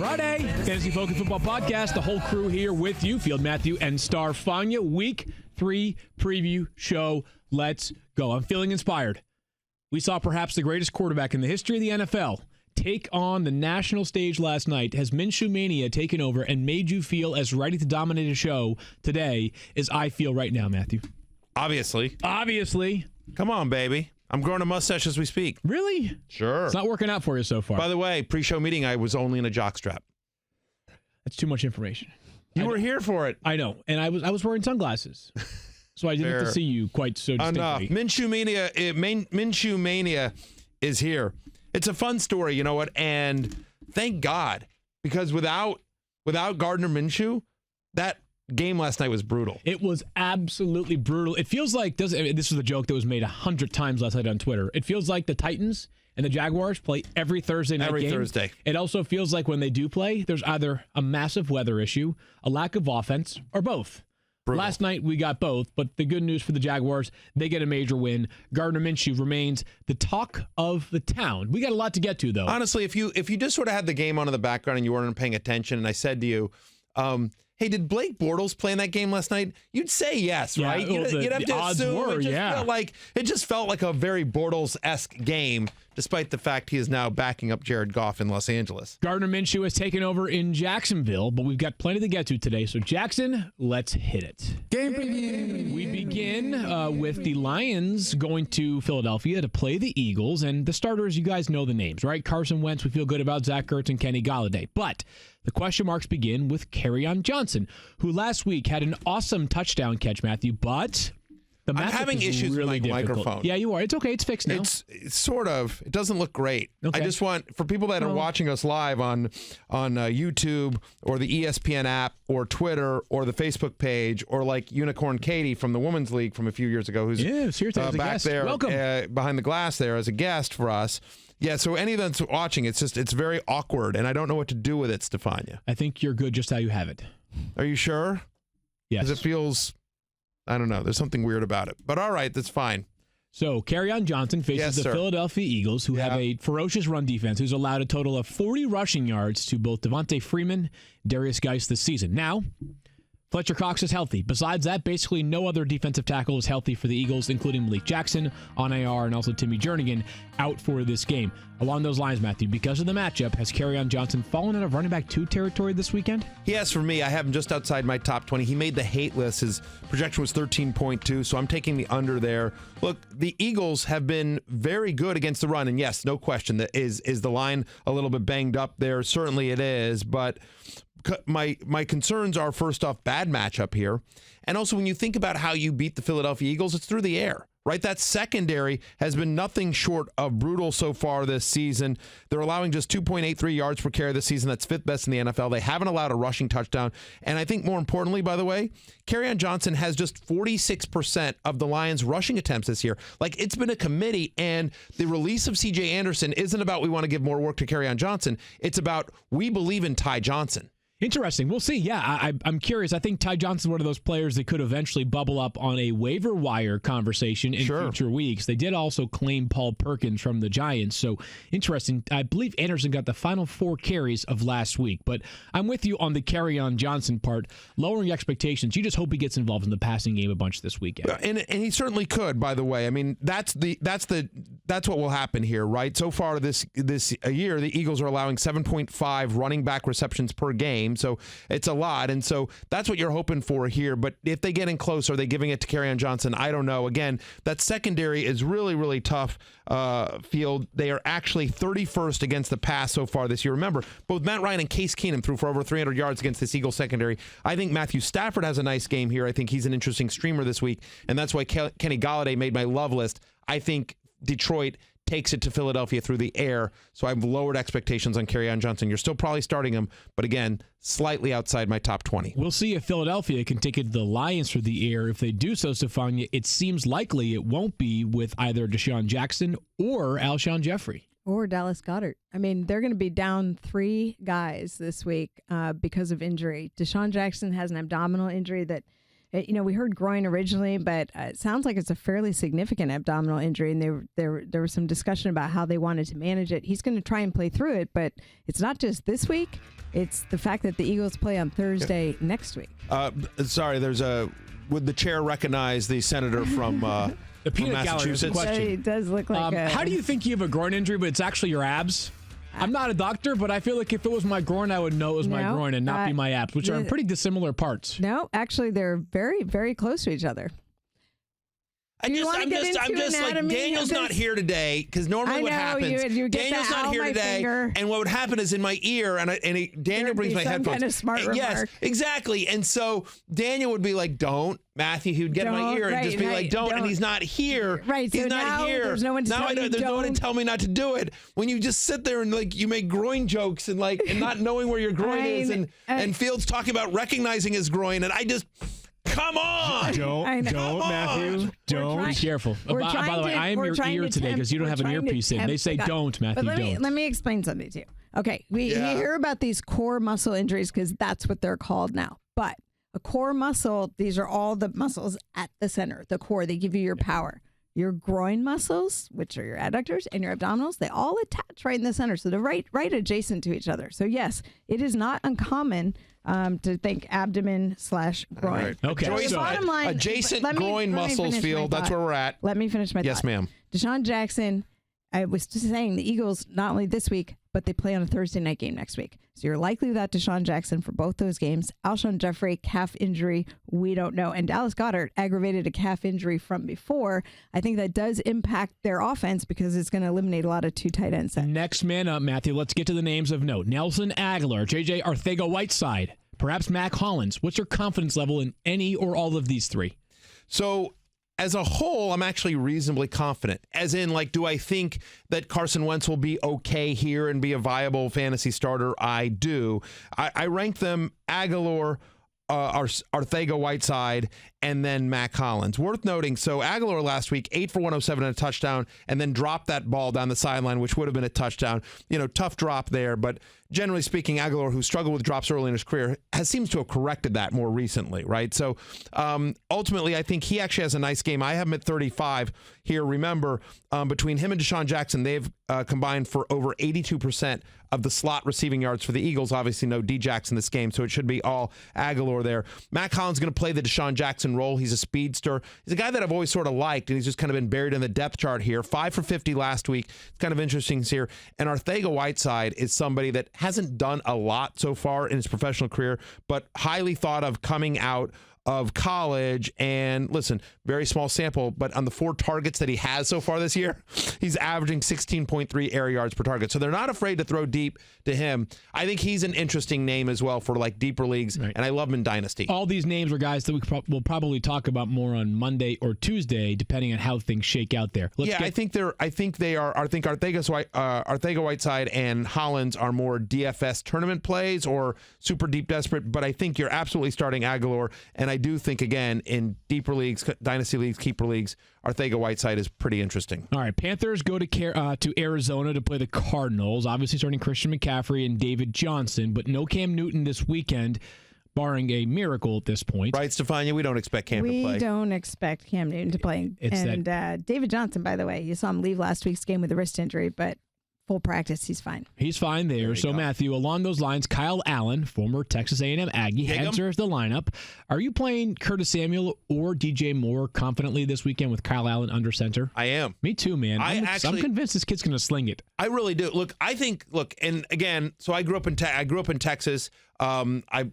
Friday, Fantasy Focus Football Podcast. The whole crew here with you, Field Matthew and Star Fania. Week 3 preview show. Let's go. I'm feeling inspired. We saw perhaps the greatest quarterback in the history of the NFL take on the national stage last night. Has Minshew Mania taken over and made you feel as ready to dominate a show today as I feel right now, Matthew? Obviously. Come on, baby. I'm growing a mustache as we speak. Really? Sure. It's not working out for you so far. By the way, pre-show meeting, I was only in a jockstrap. That's too much information. You were here for it. I know. And I was wearing sunglasses. So I didn't get to see you quite so distinctly. Enough. Minshew Mania is here. It's a fun story, you know what? And thank God, because without Gardner Minshew, that game last night was brutal. It was absolutely brutal. It feels like, this was a joke that was made 100 times last night on Twitter. It feels like the Titans and the Jaguars play every Thursday night game. Every Thursday. It also feels like when they do play, there's either a massive weather issue, a lack of offense, or both. Brutal. Last night we got both, but the good news for the Jaguars, they get a major win. Gardner Minshew remains the talk of the town. We got a lot to get to, though. Honestly, if you just sort of had the game on in the background and you weren't paying attention, and I said to you, hey, did Blake Bortles play in that game last night? You'd say yes, yeah, right? You'd have to assume. It just felt like a very Bortles-esque game, despite the fact he is now backing up Jared Goff in Los Angeles. Gardner Minshew has taken over in Jacksonville, but we've got plenty to get to today. So, Jackson, let's hit it. Game preview. We begin with the Lions going to Philadelphia to play the Eagles. And the starters, you guys know the names, right? Carson Wentz, we feel good about. Zach Ertz and Kenny Golladay. But the question marks begin with Kerryon Johnson, who last week had an awesome touchdown catch, Matthew, but the matchup I'm having is issues really with my difficult. microphone. Yeah, you are. It's okay. It's fixed now. It's sort of. It doesn't look great. Okay. I just want, for people that are watching us live on YouTube or the ESPN app or Twitter or the Facebook page or like Unicorn Katie from the Women's League from a few years ago, who's here today as a back guest. there Welcome. behind the glass there as a guest for us. Yeah, so any of that's watching, it's very awkward, and I don't know what to do with it, Stefania. I think you're good just how you have it. Are you sure? Yes. Because it feels, I don't know, there's something weird about it. But all right, that's fine. So, Kerryon Johnson faces the Philadelphia Eagles, who have a ferocious run defense, who's allowed a total of 40 rushing yards to both Devontae Freeman, Darius Geis this season. Now, Fletcher Cox is healthy. Besides that, basically no other defensive tackle is healthy for the Eagles, including Malik Jackson on IR and also Timmy Jernigan out for this game. Along those lines, Matthew, because of the matchup, has Kerryon Johnson fallen out of running back 2 territory this weekend? He has for me. I have him just outside my top 20. He made the hate list. His projection was 13.2, so I'm taking the under there. Look, the Eagles have been very good against the run, and yes, no question, that is the line a little bit banged up there? Certainly it is, but my concerns are, first off, bad matchup here. And also, when you think about how you beat the Philadelphia Eagles, it's through the air, right? That secondary has been nothing short of brutal so far this season. They're allowing just 2.83 yards per carry this season. That's 5th best in the NFL. They haven't allowed a rushing touchdown. And I think more importantly, by the way, Kerryon Johnson has just 46% of the Lions' rushing attempts this year. Like, it's been a committee, and the release of C.J. Anderson isn't about we want to give more work to Kerryon Johnson. It's about we believe in Ty Johnson. Interesting. We'll see. Yeah, I'm curious. I think Ty Johnson's one of those players that could eventually bubble up on a waiver wire conversation in future weeks. They did also claim Paul Perkins from the Giants. So interesting. I believe Anderson got the final 4 carries of last week. But I'm with you on the Kerryon Johnson part. Lowering expectations. You just hope he gets involved in the passing game a bunch this weekend. And he certainly could, by the way. I mean, that's what will happen here, right? So far this year, the Eagles are allowing 7.5 running back receptions per game. So it's a lot. And so that's what you're hoping for here. But if they get in close, are they giving it to Kerryon Johnson? I don't know. Again, that secondary is really, really tough field. They are actually 31st against the pass so far this year. Remember, both Matt Ryan and Case Keenum threw for over 300 yards against this Eagles secondary. I think Matthew Stafford has a nice game here. I think he's an interesting streamer this week. And that's why Kenny Golladay made my love list. I think Detroit takes it to Philadelphia through the air. So I've lowered expectations on Kerryon Johnson. You're still probably starting him, but again, slightly outside my top 20. We'll see if Philadelphia can take it to the Lions through the air. If they do so, Stefania, it seems likely it won't be with either Deshaun Jackson or Alshon Jeffrey. Or Dallas Goedert. I mean, they're going to be down 3 guys this week because of injury. Deshaun Jackson has an abdominal injury that We heard groin originally, but it sounds like it's a fairly significant abdominal injury, and there was some discussion about how they wanted to manage it. He's going to try and play through it, but it's not just this week. It's the fact that the Eagles play on Thursday next week. Sorry, would the chair recognize the senator from the peanut Massachusetts? It does look like how do you think you have a groin injury, but it's actually your abs? I'm not a doctor, but I feel like if it was my groin, I would know it was my groin and not be my abs, which are pretty dissimilar parts. No, actually, they're very, very close to each other. I'm just like, Daniel's not here today, because normally what happens, you get Daniel's not here today, finger. and what would happen is in my ear, Daniel brings my headphones. Kind of smart remark. Yes, exactly. And so Daniel would be like, don't. Matthew, he would get in my ear and just be like, don't. And he's not here. Right. He's so not here. There's no one to tell me there's no one to tell me not to do it. When you just sit there and like you make groin jokes and not knowing where your groin is, and Fields talking about recognizing his groin, and I just. Come on! Don't, Matthew. Don't. Be careful. By the way, I am your ear today because you don't have an earpiece in. They say don't, Matthew, don't. Let me explain something to you. Okay, we hear about these core muscle injuries because that's what they're called now. But a core muscle, these are all the muscles at the center, the core. They give you your power. Your groin muscles, which are your adductors, and your abdominals, they all attach right in the center. So they're right adjacent to each other. So yes, it is not uncommon to think abdomen/groin. Right. Okay. So bottom line, adjacent groin muscles field. That's where we're at. Let me finish my thought. Yes, ma'am. Deshaun Jackson, I was just saying the Eagles, not only this week, but they play on a Thursday night game next week. So you're likely without Deshaun Jackson for both those games. Alshon Jeffrey, calf injury, we don't know. And Dallas Goedert aggravated a calf injury from before. I think that does impact their offense because it's going to eliminate a lot of two tight ends. Next man up, Matthew. Let's get to the names of note. Nelson Aguilar, J.J. Arcega-Whiteside, perhaps Mac Hollins. What's your confidence level in any or all of these three? So, as a whole, I'm actually reasonably confident. As in, like, do I think that Carson Wentz will be okay here and be a viable fantasy starter? I do. I rank them Aguilar, Arcega-Whiteside, and then Mac Hollins. Worth noting, so Aguilar last week, 8 for 107 and a touchdown, and then dropped that ball down the sideline, which would have been a touchdown. Tough drop there, but generally speaking, Aguilar, who struggled with drops early in his career, seems to have corrected that more recently, right? So ultimately, I think he actually has a nice game. I have him at 35 here. Remember, between him and Deshaun Jackson, they've combined for over 82% of the slot receiving yards for the Eagles. Obviously, no D-Jacks in this game, so it should be all Aguilar there. Mac Hollins going to play the Deshaun Jackson role. He's a speedster. He's a guy that I've always sort of liked, and he's just kind of been buried in the depth chart here. 5 for 50 last week. It's kind of interesting here. And Arcega-Whiteside is somebody that hasn't done a lot so far in his professional career, but highly thought of coming out of college. And listen, very small sample, but on the 4 targets that he has so far this year, he's averaging 16.3 air yards per target. So they're not afraid to throw deep to him. I think he's an interesting name as well for like deeper leagues, right. And I love him in Dynasty. All these names are guys that we'll probably talk about more on Monday or Tuesday, depending on how things shake out there. I think Arcega-Whiteside and Hollins are more DFS tournament plays or super deep desperate, but I think you're absolutely starting Aguilar, and I do think, again, in deeper leagues, dynasty leagues, keeper leagues, Arcega-Whiteside is pretty interesting. All right, Panthers go to Arizona to play the Cardinals. Obviously starting Christian McCaffrey and David Johnson, but no Cam Newton this weekend, barring a miracle at this point. Right, Stefania? We don't expect Cam to play. We don't expect Cam Newton to play. David Johnson, by the way, you saw him leave last week's game with a wrist injury, but full practice, he's fine. He's fine there. So, Matthew, along those lines, Kyle Allen, former Texas A&M Aggie, enters the lineup. Are you playing Curtis Samuel or DJ Moore confidently this weekend with Kyle Allen under center? I am. Me too, man. I'm convinced this kid's going to sling it. I really do. And again, so I grew up in Texas. My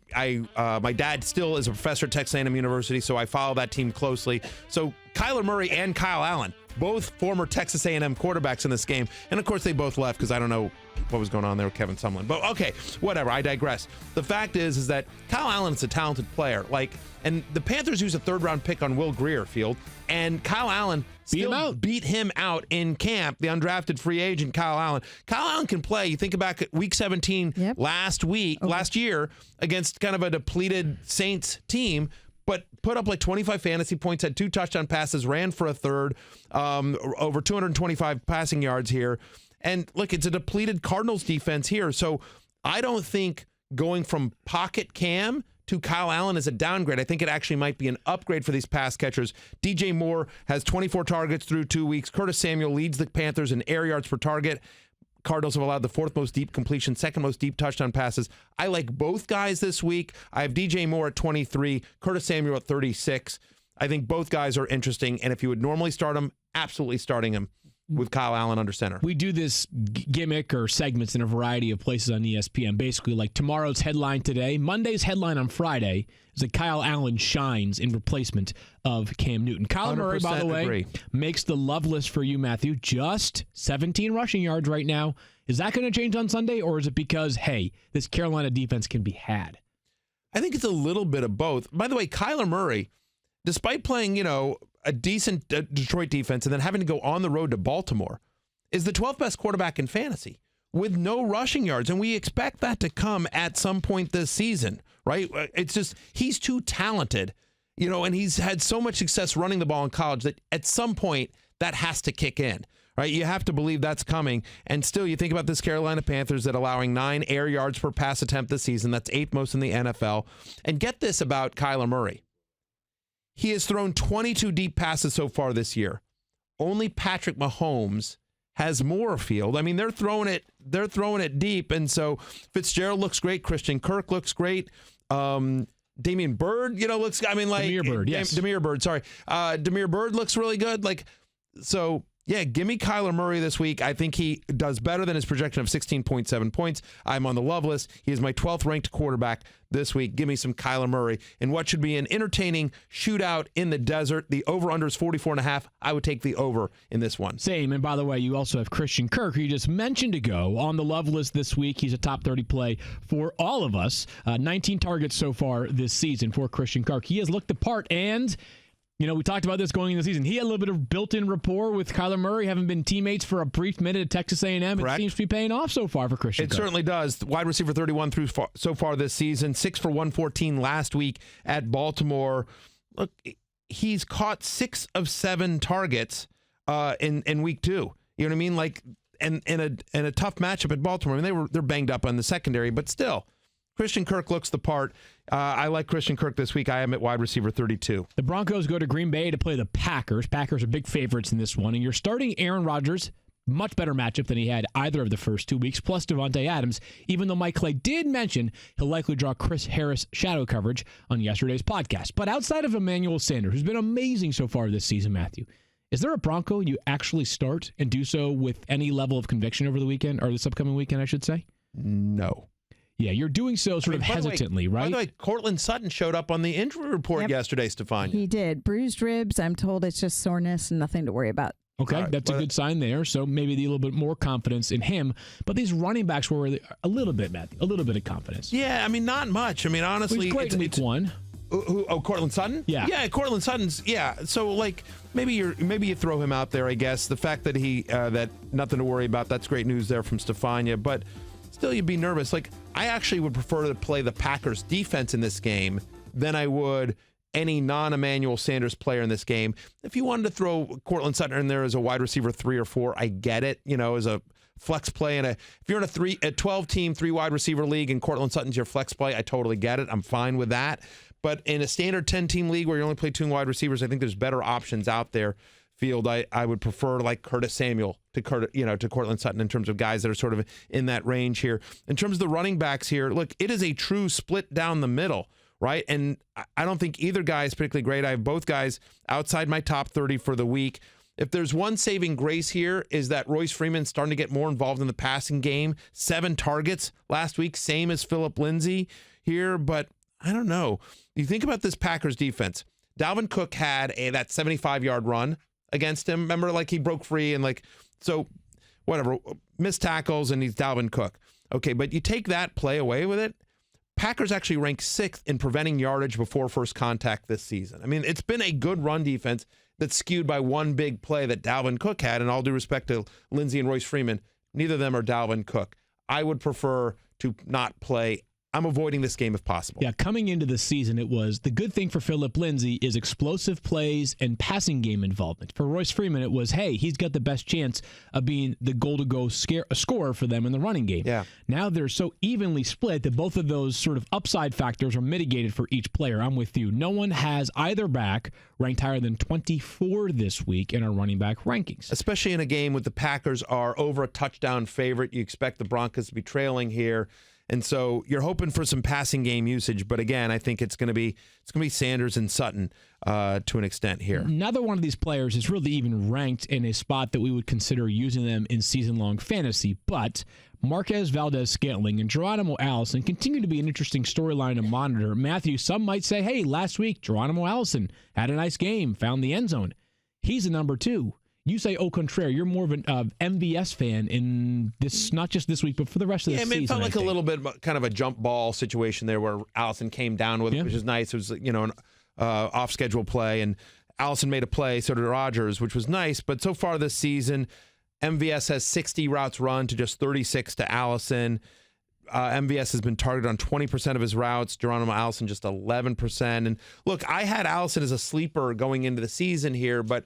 dad still is a professor at Texas A&M University, so I follow that team closely. So Kyler Murray and Kyle Allen, both former Texas A&M quarterbacks in this game. And of course, they both left because I don't know what was going on there with Kevin Sumlin. But okay, whatever. I digress. The fact is that Kyle Allen is a talented player. And the Panthers used a 3rd-round pick on Will Grier, Field, and Kyle Allen still beat him out in camp, the undrafted free agent Kyle Allen. Kyle Allen can play. You think back at Week 17 last year against kind of a depleted Saints team, but put up like 25 fantasy points, had 2 touchdown passes, ran for a third, over 225 passing yards here. And look, it's a depleted Cardinals defense here. So I don't think going from pocket Cam to Kyle Allen is a downgrade. I think it actually might be an upgrade for these pass catchers. DJ Moore has 24 targets through 2 weeks. Curtis Samuel leads the Panthers in air yards per target. Cardinals have allowed the 4th most deep completion, 2nd most deep touchdown passes. I like both guys this week. I have DJ Moore at 23, Curtis Samuel at 36. I think both guys are interesting, and if you would normally start them, absolutely starting him with Kyle Allen under center. We do this gimmick or segments in a variety of places on ESPN. Basically, like tomorrow's headline today, Monday's headline on Friday is that Kyle Allen shines in replacement of Cam Newton. Kyler Murray, by the way, makes the love list for you, Matthew. Just 17 rushing yards right now. Is that going to change on Sunday, or is it because, hey, this Carolina defense can be had? I think it's a little bit of both. By the way, Kyler Murray, despite playing, a decent Detroit defense and then having to go on the road to Baltimore, is the 12th best quarterback in fantasy with no rushing yards. And we expect that to come at some point this season, right? It's just, he's too talented, and he's had so much success running the ball in college that at some point that has to kick in, right? You have to believe that's coming. And still, you think about this Carolina Panthers that allowing 9 air yards per pass attempt this season. That's 8th most in the NFL. And get this about Kyler Murray. He has thrown 22 deep passes so far this year. Only Patrick Mahomes has more field. I mean, they're throwing it deep, and so Fitzgerald looks great. Christian Kirk looks great. Damian Byrd, looks. I mean, like Damiere Byrd, yes. Damiere Byrd. Sorry, Damiere Byrd looks really good. So. Yeah, give me Kyler Murray this week. I think he does better than his projection of 16.7 points. I'm on the love list. He is my 12th ranked quarterback this week. Give me some Kyler Murray in what should be an entertaining shootout in the desert. The over-under is 44.5. I would take the over in this one. Same. And by the way, you also have Christian Kirk, who you just mentioned to go on the love list this week. He's a top 30 play for all of us. 19 targets so far this season for Christian Kirk. He has looked the part, and we talked about this going into the season. He had a little bit of built-in rapport with Kyler Murray, having been teammates for a brief minute at Texas A&M. Correct. It seems to be paying off so far for Christian Kirk. It certainly does. Wide receiver 31 so far this season, 6 for 114 last week at Baltimore. Look, he's caught 6 of 7 targets in week 2. You know what I mean? Like, in a tough matchup at Baltimore. I mean, they're banged up on the secondary, but still. Christian Kirk looks the part. I like Christian Kirk this week. I am at wide receiver 32. The Broncos go to Green Bay to play the Packers. Packers are big favorites in this one. And you're starting Aaron Rodgers, much better matchup than he had either of the first 2 weeks, plus Devontae Adams, even though Mike Clay did mention he'll likely draw Chris Harris shadow coverage on yesterday's podcast. But outside of Emmanuel Sanders, who's been amazing so far this season, Matthew, is there a Bronco you actually start and do so with any level of conviction over the weekend, or this upcoming weekend, I should say? No. Yeah, you're doing so sort of hesitantly, right? By the way, Cortland Sutton showed up on the injury report yesterday, Stefania. He did. Bruised ribs. I'm told it's just soreness and nothing to worry about. Okay, right, that's a good sign there. So maybe a little bit more confidence in him. But these running backs were a little bit, Matthew, a little bit of confidence. Yeah, I mean, not much. I mean, honestly. He's great in week 1. Cortland Sutton? Yeah. Yeah, Cortland Sutton's, yeah. So, maybe you throw him out there, I guess. The fact that that nothing to worry about, that's great news there from Stefania. But still, you'd be nervous. I actually would prefer to play the Packers defense in this game than I would any non-Emmanuel Sanders player in this game. If you wanted to throw Cortland Sutton in there as a wide receiver 3 or 4, I get it, as a flex play. And if you're in a 12-team, 3 wide receiver league and Cortland Sutton's your flex play, I totally get it. I'm fine with that. But in a standard 10-team league where you only play 2 wide receivers, I think there's better options out there. Field, I would prefer Curtis Samuel to Cortland Sutton in terms of guys that are sort of in that range here. In terms of the running backs here, look, it is a true split down the middle, right? And I don't think either guy is particularly great. I have both guys outside my top 30 for the week. If there's one saving grace here is that Royce Freeman's starting to get more involved in the passing game. 7 targets last week, same as Phillip Lindsay here, but I don't know. You think about this Packers defense. Dalvin Cook had that 75-yard run against him. Remember, he broke free and so whatever, missed tackles, and he's Dalvin Cook. Okay, but you take that play away with it, Packers actually rank 6th in preventing yardage before first contact this season. I mean, it's been a good run defense that's skewed by one big play that Dalvin Cook had, and all due respect to Lindsay and Royce Freeman, neither of them are Dalvin Cook. I would prefer to not play I'm avoiding this game if possible. Yeah, coming into the season, it was the good thing for Phillip Lindsay is explosive plays and passing game involvement. For Royce Freeman, it was, hey, he's got the best chance of being the goal-to-go scorer for them in the running game. Yeah. Now they're so evenly split that both of those sort of upside factors are mitigated for each player. I'm with you. No one has either back ranked higher than 24 this week in our running back rankings. Especially in a game with the Packers are over a touchdown favorite. You expect the Broncos to be trailing here. And so you're hoping for some passing game usage, but again, I think it's going to be Sanders and Sutton to an extent here. Neither one of these players is really even ranked in a spot that we would consider using them in season-long fantasy, but Marquez Valdes-Scantling and Geronimo Allison continue to be an interesting storyline to monitor. Matthew, some might say, hey, last week Geronimo Allison had a nice game, found the end zone. He's a number 2. You say au contraire. You're more of an MVS fan in this, not just this week, but for the rest of the season. It felt like a little bit kind of a jump ball situation there where Allison came down with it, which is nice. It was, an off-schedule play, and Allison made a play, so did Rodgers, which was nice. But so far this season, MVS has 60 routes run to just 36 to Allison. MVS has been targeted on 20% of his routes. Geronimo Allison just 11%. And look, I had Allison as a sleeper going into the season here, but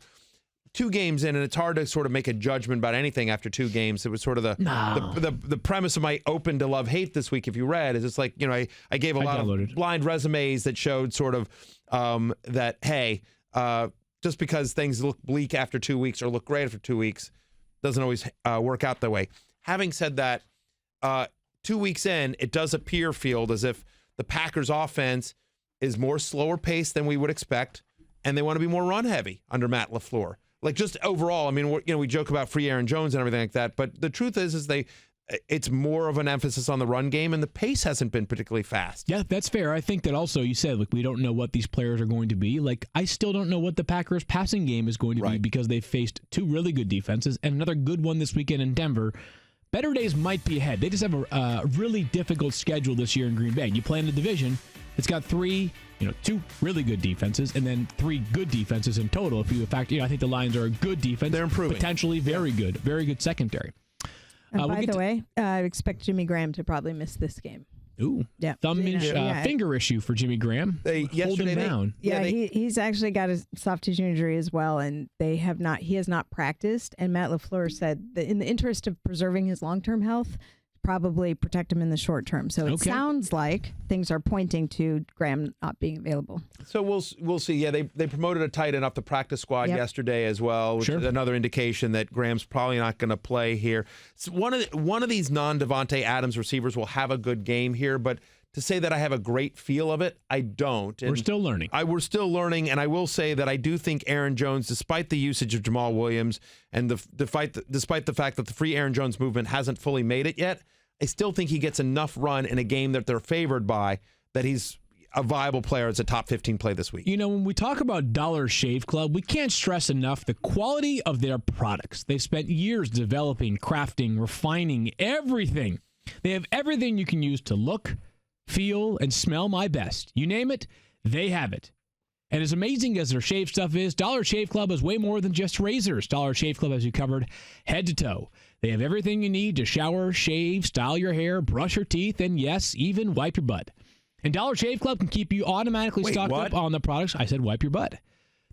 2 games in, and it's hard to sort of make a judgment about anything after 2 games. It was sort of the premise of my open to love hate this week. If you read, is it's like, I gave a lot of blind resumes that showed sort of that, hey, just because things look bleak after 2 weeks or look great after 2 weeks doesn't always work out that way. Having said that, 2 weeks in, it does appear, Field, as if the Packers offense is more slower paced than we would expect, and they want to be more run heavy under Matt LaFleur. Like, just overall, I mean, we joke about free Aaron Jones and everything like that, but the truth is it's more of an emphasis on the run game, and the pace hasn't been particularly fast. Yeah, that's fair. I think that also you said, we don't know what these players are going to be. Like, I still don't know what the Packers passing game is going to be because they've faced 2 really good defenses and another good one this weekend in Denver. Better days might be ahead. They just have a really difficult schedule this year in Green Bay. You play in the division. It's got 2 really good defenses and then 3 good defenses in total. If you, in fact, I think the Lions are a good defense. They're improving. Potentially very good secondary. By the way, I expect Jimmy Graham to probably miss this game. Ooh, yeah, finger issue for Jimmy Graham. Holding down. He's actually got a soft tissue injury as well, and he has not practiced. And Matt LaFleur said that in the interest of preserving his long-term health, probably protect him in the short term. So it sounds like things are pointing to Graham not being available. So we'll see. Yeah, they promoted a tight end up the practice squad yesterday as well, which is another indication that Graham's probably not going to play here. So one of these non-Davante Adams receivers will have a good game here, but to say that I have a great feel of it, I don't. And we're still learning. We're still learning, and I will say that I do think Aaron Jones, despite the usage of Jamal Williams and despite the fact that the free Aaron Jones movement hasn't fully made it yet, I still think he gets enough run in a game that they're favored by that he's a viable player as a top 15 play this week. When we talk about Dollar Shave Club, we can't stress enough the quality of their products. They've spent years developing, crafting, refining everything. They have everything you can use to look, feel, and smell my best. You name it, they have it. And as amazing as their shave stuff is, Dollar Shave Club is way more than just razors. Dollar Shave Club has you covered head to toe. They have everything you need to shower, shave, style your hair, brush your teeth, and yes, even wipe your butt. And Dollar Shave Club can keep you automatically stocked up on the products. I said wipe your butt.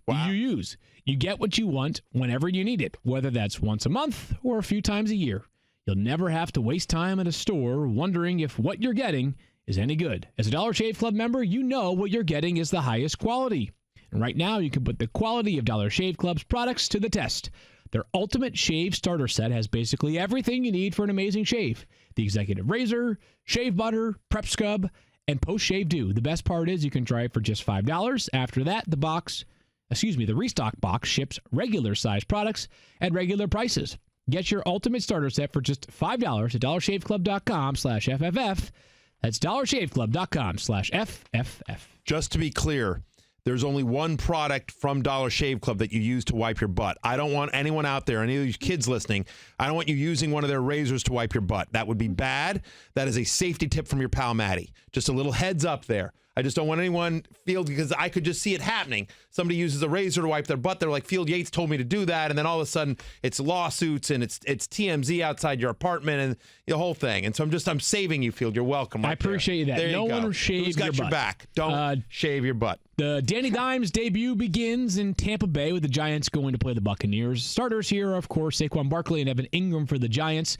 Wow. You use. You get what you want whenever you need it, whether that's once a month or a few times a year. You'll never have to waste time at a store wondering if what you're getting is any good. As a Dollar Shave Club member, you know what you're getting is the highest quality. And right now, you can put the quality of Dollar Shave Club's products to the test. Their Ultimate Shave Starter Set has basically everything you need for an amazing shave. The Executive Razor, Shave Butter, Prep Scrub, and Post-Shave Dew. The best part is you can try it for just $5. After that, the restock box ships regular size products at regular prices. Get your Ultimate Starter Set for just $5 at dollarshaveclub.com/FFF. That's dollarshaveclub.com/FFF. Just to be clear, there's only one product from Dollar Shave Club that you use to wipe your butt. I don't want anyone out there, any of these kids listening, I don't want you using one of their razors to wipe your butt. That would be bad. That is a safety tip from your pal Maddie. Just a little heads up there. I just don't want anyone Field, because I could just see it happening. Somebody uses a razor to wipe their butt. They're like, Field Yates told me to do that. And then all of a sudden it's lawsuits and it's TMZ outside your apartment and the whole thing. And so I'm saving you, Field. You're welcome. I appreciate that. There no you go. one will shave Who's got your back? Don't shave your butt. The Danny Dimes debut begins in Tampa Bay with the Giants going to play the Buccaneers. Starters here, of course, Saquon Barkley and Evan Ingram for the Giants.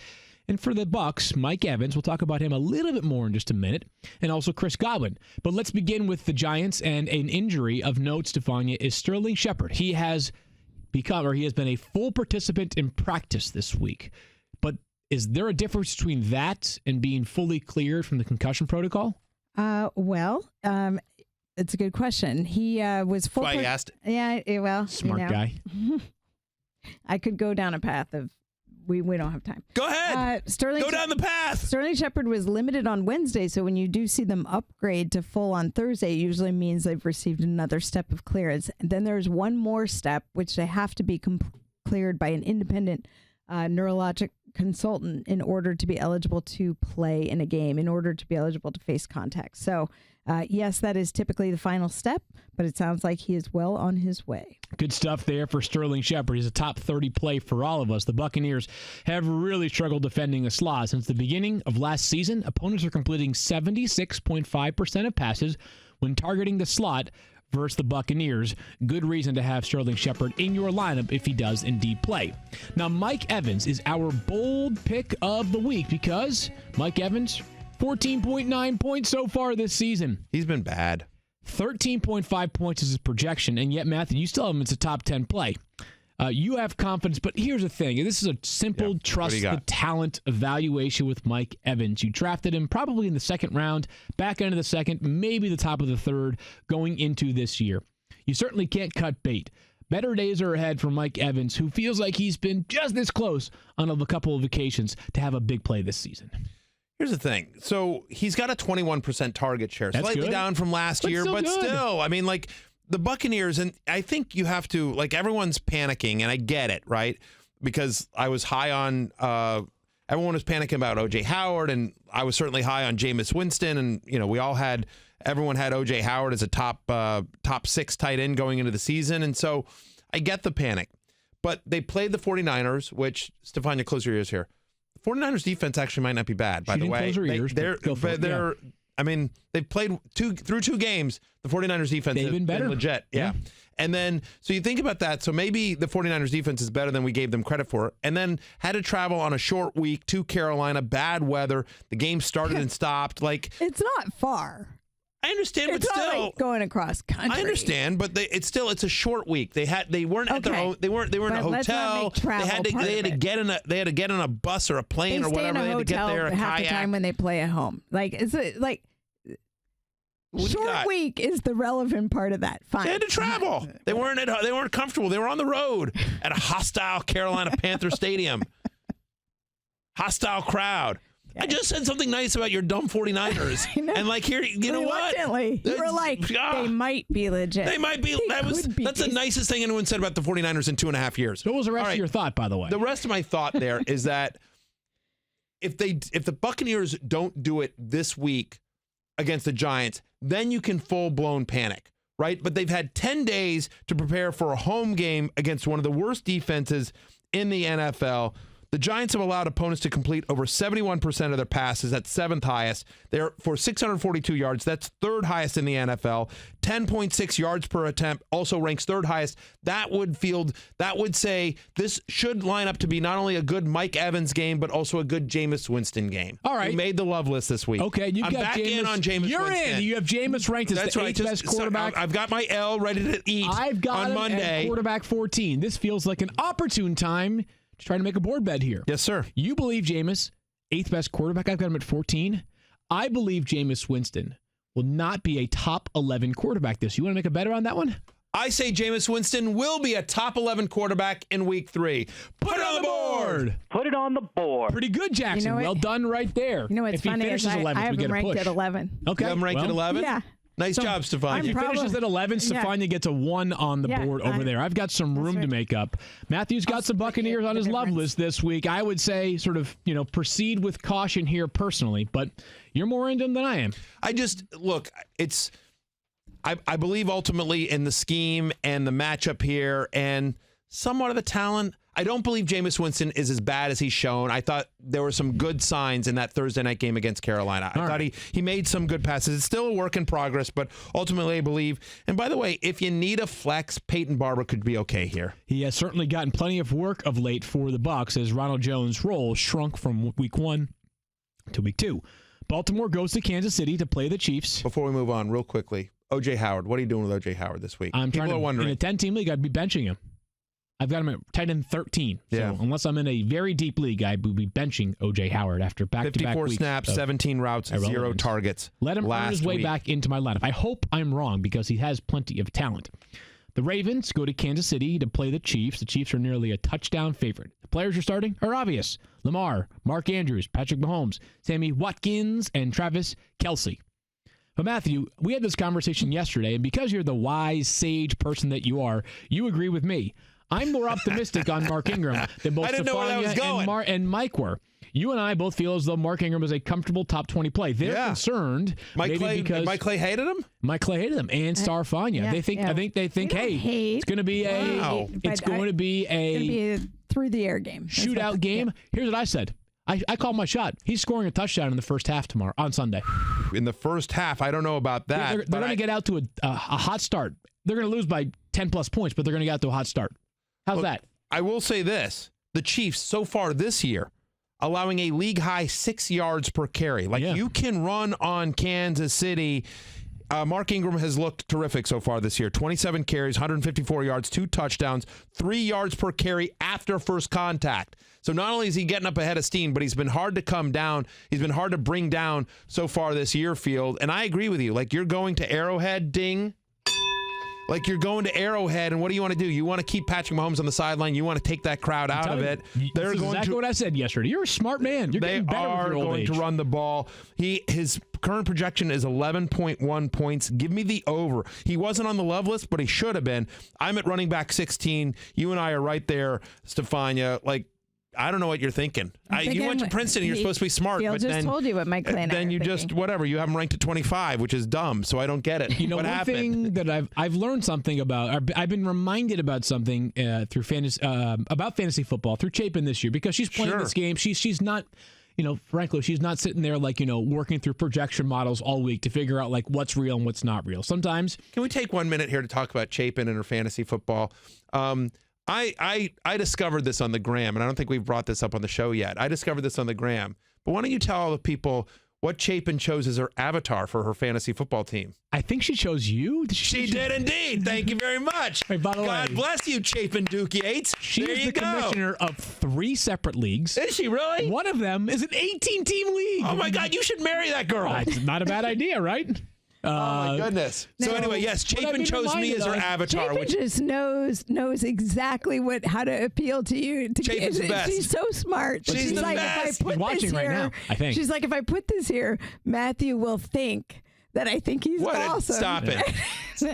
And for the Bucs, Mike Evans, we'll talk about him a little bit more in just a minute, and also Chris Godwin. But let's begin with the Giants and an injury of note, Stefania, is Sterling Shepard. He has been a full participant in practice this week. But is there a difference between that and being fully cleared from the concussion protocol? It's a good question. He was full. That's why I asked. Yeah, well, smart guy. I could go down a path of. We don't have time. Go ahead. Go down the path. Sterling Shepard was limited on Wednesday, so when you do see them upgrade to full on Thursday, it usually means they've received another step of clearance. And then there's one more step, which they have to be cleared by an independent neurologic consultant in order to be eligible to play in a game, in order to be eligible to face contact. So, yes, that is typically the final step, but it sounds like he is well on his way. Good stuff there for Sterling Shepard. He's a top 30 play for all of us. The Buccaneers have really struggled defending the slot. Since the beginning of last season, opponents are completing 76.5% of passes when targeting the slot versus the Buccaneers. Good reason to have Sterling Shepard in your lineup if he does indeed play. Now, Mike Evans is our bold pick of the week because Mike Evans, 14.9 points so far this season. He's been bad. 13.5 points is his projection, and yet, Matthew, you still have him as a top 10 play. You have confidence, but here's the thing. This is a simple trust the talent evaluation with Mike Evans. You drafted him probably in the second round, back end of the second, maybe the top of the third going into this year. You certainly can't cut bait. Better days are ahead for Mike Evans, who feels like he's been just this close on a couple of occasions to have a big play this season. Here's the thing. So he's got a 21% target share, slightly down from last year, but still, I mean, like the Buccaneers, and I think you have to, like, everyone's panicking, and I get it, right? Because I was high on, everyone was panicking about O.J. Howard, and I was certainly high on Jameis Winston, and, you know, everyone had O.J. Howard as a top 6 tight end going into the season, and so I get the panic. But they played the 49ers, which, Stefania, close your ears here. 49ers defense actually might not be bad, by the way. I mean, they've played through two games. The 49ers defense has been legit. Yeah. And then, so you think about that. So maybe the 49ers defense is better than we gave them credit for. And then had to travel on a short week to Carolina, bad weather. The game started and stopped. Like, it's not far. I understand, but still, not like going across country. I understand, but it's a short week. They weren't at their own. They weren't in a hotel. They had to get in a bus or a plane or whatever. They had to get there. Half the time when they play at home, short week is the relevant part of that. Fine. They had to travel. They weren't comfortable. They were on the road at a hostile Carolina Panther stadium. Hostile crowd. I just said something nice about your dumb 49ers. And like here, you know what? You were like, they might be legit. They might be. That's the nicest thing anyone said about the 49ers in 2.5 years. What was the rest of your thought, by the way? The rest of my thought there is that if the Buccaneers don't do it this week against the Giants, then you can full-blown panic, right? But they've had 10 days to prepare for a home game against one of the worst defenses in the NFL. The Giants have allowed opponents to complete over 71% of their passes. That's 7th highest. They're for 642 yards. That's 3rd highest in the NFL. 10.6 yards per attempt also ranks 3rd highest. That would say this should line up to be not only a good Mike Evans game, but also a good Jameis Winston game. All right. We made the love list this week. Okay, I'm back in on Jameis Winston. You're in. You have Jameis ranked as the 8th best quarterback. I've got my L ready to eat on Monday. Quarterback 14. This feels like an opportune time to try to make a board bet here. Yes, sir. You believe Jameis, 8th best quarterback. I've got him at 14. I believe Jameis Winston will not be a top 11 quarterback this. You want to make a bet on that one? I say Jameis Winston will be a top 11 quarterback in week 3. Put it on the board. Put it on the board. Pretty good, Jackson. You know well done right there. You know what's if funny he finishes is 11th, I have we get him a ranked push. at 11. Okay. I'm ranked at 11? Yeah. Nice job, Stefania. If he finishes at 11, Stefania gets a 1 on the board over there. I've got some room to make up. Matthew's got some Buccaneers on his love list this week. I would say sort of, proceed with caution here personally, but you're more into them than I am. Look, it's I believe ultimately in the scheme and the matchup here and somewhat of the talent. I don't believe Jameis Winston is as bad as he's shown. I thought there were some good signs in that Thursday night game against Carolina. I thought he made some good passes. It's still a work in progress, but ultimately I believe. And by the way, if you need a flex, Peyton Barber could be okay here. He has certainly gotten plenty of work of late for the Bucs as Ronald Jones' role shrunk from week 1 to week 2. Baltimore goes to Kansas City to play the Chiefs. Before we move on, real quickly, O.J. Howard. What are you doing with O.J. Howard this week? People are wondering. In a 10-team league, I'd be benching him. I've got him at tight end 13. So unless I'm in a very deep league, I would be benching O.J. Howard after back-to-back 54 snaps, 17 routes, 0 targets. Let him earn his way back into my lineup. I hope I'm wrong because he has plenty of talent. The Ravens go to Kansas City to play the Chiefs. The Chiefs are nearly a touchdown favorite. The players you're starting are obvious. Lamar, Mark Andrews, Patrick Mahomes, Sammy Watkins, and Travis Kelce. But Matthew, we had this conversation yesterday, and because you're the wise, sage person that you are, you agree with me. I'm more optimistic on Mark Ingram than both Stephania and Mike were. You and I both feel as though Mark Ingram is a comfortable top 20 play. They're concerned because Mike Clay hated him. Mike Clay hated him, and Starfania. I think they think, it's going to be a through the air game, shootout game. Here's what I said. I called my shot. He's scoring a touchdown in the first half tomorrow on Sunday. In the first half, I don't know about that. They're going to get out to a hot start. They're going to lose by 10-plus points, but they're going to get out to a hot start. How's that? I will say this. The Chiefs, so far this year, allowing a league-high 6 yards per carry. You can run on Kansas City. Mark Ingram has looked terrific so far this year. 27 carries, 154 yards, 2 touchdowns, 3 yards per carry after first contact. So not only is he getting up ahead of steam, but he's been hard to come down. He's been hard to bring down so far this year, Field. And I agree with you. You're going to Arrowhead, ding. You're going to Arrowhead, and what do you want to do? You want to keep Patrick Mahomes on the sideline. You want to take that crowd out of it. That's exactly what I said yesterday. You're a smart man. You're getting better with your old age. They are going to run the ball. His current projection is 11.1 points. Give me the over. He wasn't on the love list, but he should have been. I'm at running back 16. You and I are right there, Stefania. I don't know what you're thinking. You went to Princeton and you're supposed to be smart. Phil but just then, told you what Mike Clay and then you just, whatever, you have him ranked at 25, which is dumb, so I don't get it. One thing that I've learned something about, I've been reminded about something through about fantasy football, through Chapin this year, because she's playing this game. She's not, frankly, she's not sitting there working through projection models all week to figure out what's real and what's not real. Sometimes. Can we take 1 minute here to talk about Chapin and her fantasy football? I discovered this on the gram, and I don't think we've brought this up on the show yet. I discovered this on the gram. But why don't you tell all the people what Chapin chose as her avatar for her fantasy football team? I think she chose you. She did indeed. Thank you very much. Hey, by the God bless you, Chapin Duke Yates. She is the commissioner of 3 separate leagues. Is she really? One of them is an 18-team league. Oh, my God. You should marry that girl. It's not a bad idea, right? Oh, my goodness. So anyway, yes, Chapin chose me as her avatar. Chapin just knows exactly how to appeal to you. Chapin's the best. She's so smart. She's the best. She's watching right now, I think. She's like, if I put this here, Matthew will think that I think he's awesome. Stop it.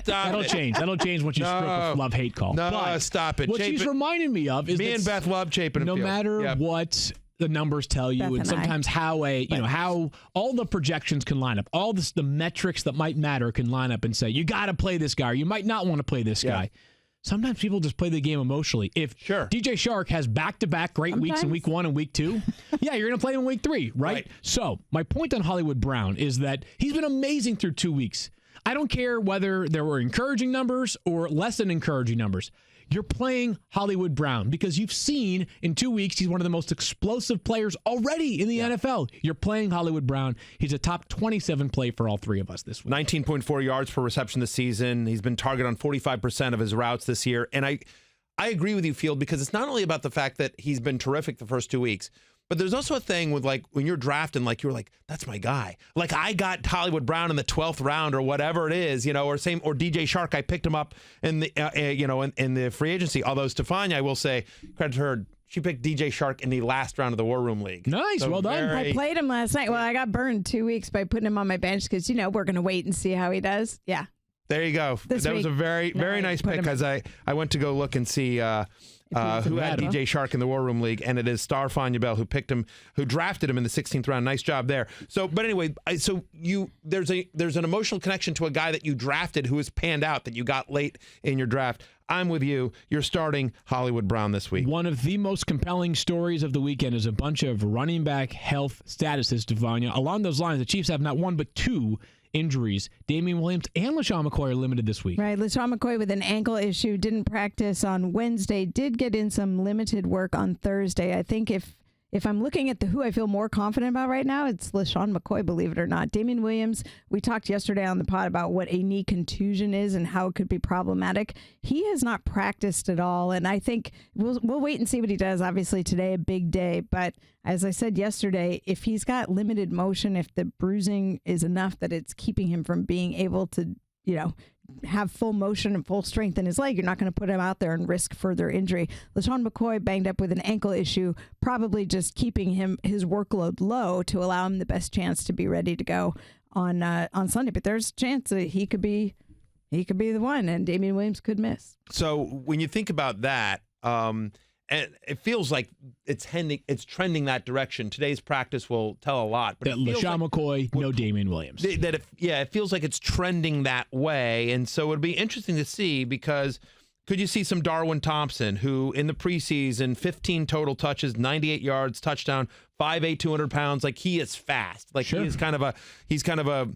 That'll change. That'll change once you strip a love-hate call. No, stop it. What she's reminding me of is me and Beth love Chapin. No matter what the numbers tell you, and sometimes how all the projections can line up, all the metrics that might matter can line up and say you got to play this guy, or you might not want to play this guy. Sometimes people just play the game emotionally. If DJ Shark has back-to-back great weeks in week 1 and week 2, you're going to play him in week 3, right? So my point on Hollywood Brown is that he's been amazing through 2 weeks. I don't care whether there were encouraging numbers or less than encouraging numbers. You're playing Hollywood Brown because you've seen in 2 weeks he's one of the most explosive players already in the NFL. You're playing Hollywood Brown. He's a top 27 play for all 3 of us this week. 19.4 yards per reception this season. He's been targeted on 45% of his routes this year. And I agree with you, Field, because it's not only about the fact that he's been terrific the first 2 weeks, but there's also a thing with when you're drafting, you're like, that's my guy. I got Hollywood Brown in the 12th round or whatever it is, or DJ Shark. I picked him up in the in the free agency. Although Stefania, I will say, credit to her, she picked DJ Shark in the last round of the War Room League. Nice, well done. I played him last night. Well, I got burned 2 weeks by putting him on my bench because we're going to wait and see how he does. Yeah. There you go. That was a very, very nice pick because I went to go look and see who had DJ Shark in the War Room League, and it is Star Fanya Bell who drafted him in the 16th round. Nice job there. So, but anyway, there's an emotional connection to a guy that you drafted who has panned out that you got late in your draft. I'm with you. You're starting Hollywood Brown this week. One of the most compelling stories of the weekend is a bunch of running back health statuses, Devanya. Along those lines, the Chiefs have not one but two injuries. Damian Williams and LaShawn McCoy are limited this week. Right. LaShawn McCoy with an ankle issue, didn't practice on Wednesday, did get in some limited work on Thursday. I think if I'm looking at who I feel more confident about right now, it's LaShawn McCoy, believe it or not. Damian Williams, we talked yesterday on the pod about what a knee contusion is and how it could be problematic. He has not practiced at all, and I think we'll wait and see what he does. Obviously today, a big day, but as I said yesterday, if he's got limited motion, if the bruising is enough that it's keeping him from being able to, have full motion and full strength in his leg, you're not going to put him out there and risk further injury. LaShawn McCoy banged up with an ankle issue, probably just keeping his workload low to allow him the best chance to be ready to go on Sunday. But there's a chance that he could be the one, and Damian Williams could miss. So when you think about that, and it feels like it's trending that direction. Today's practice will tell a lot. But that LaShawn McCoy, no Damian Williams. It feels like it's trending that way. And so it'd be interesting to see, because could you see some Darwin Thompson, who in the preseason, 15 total touches, 98 yards, touchdown, 5'8", 200 pounds. Like, he is fast. Like, sure. He's kind of a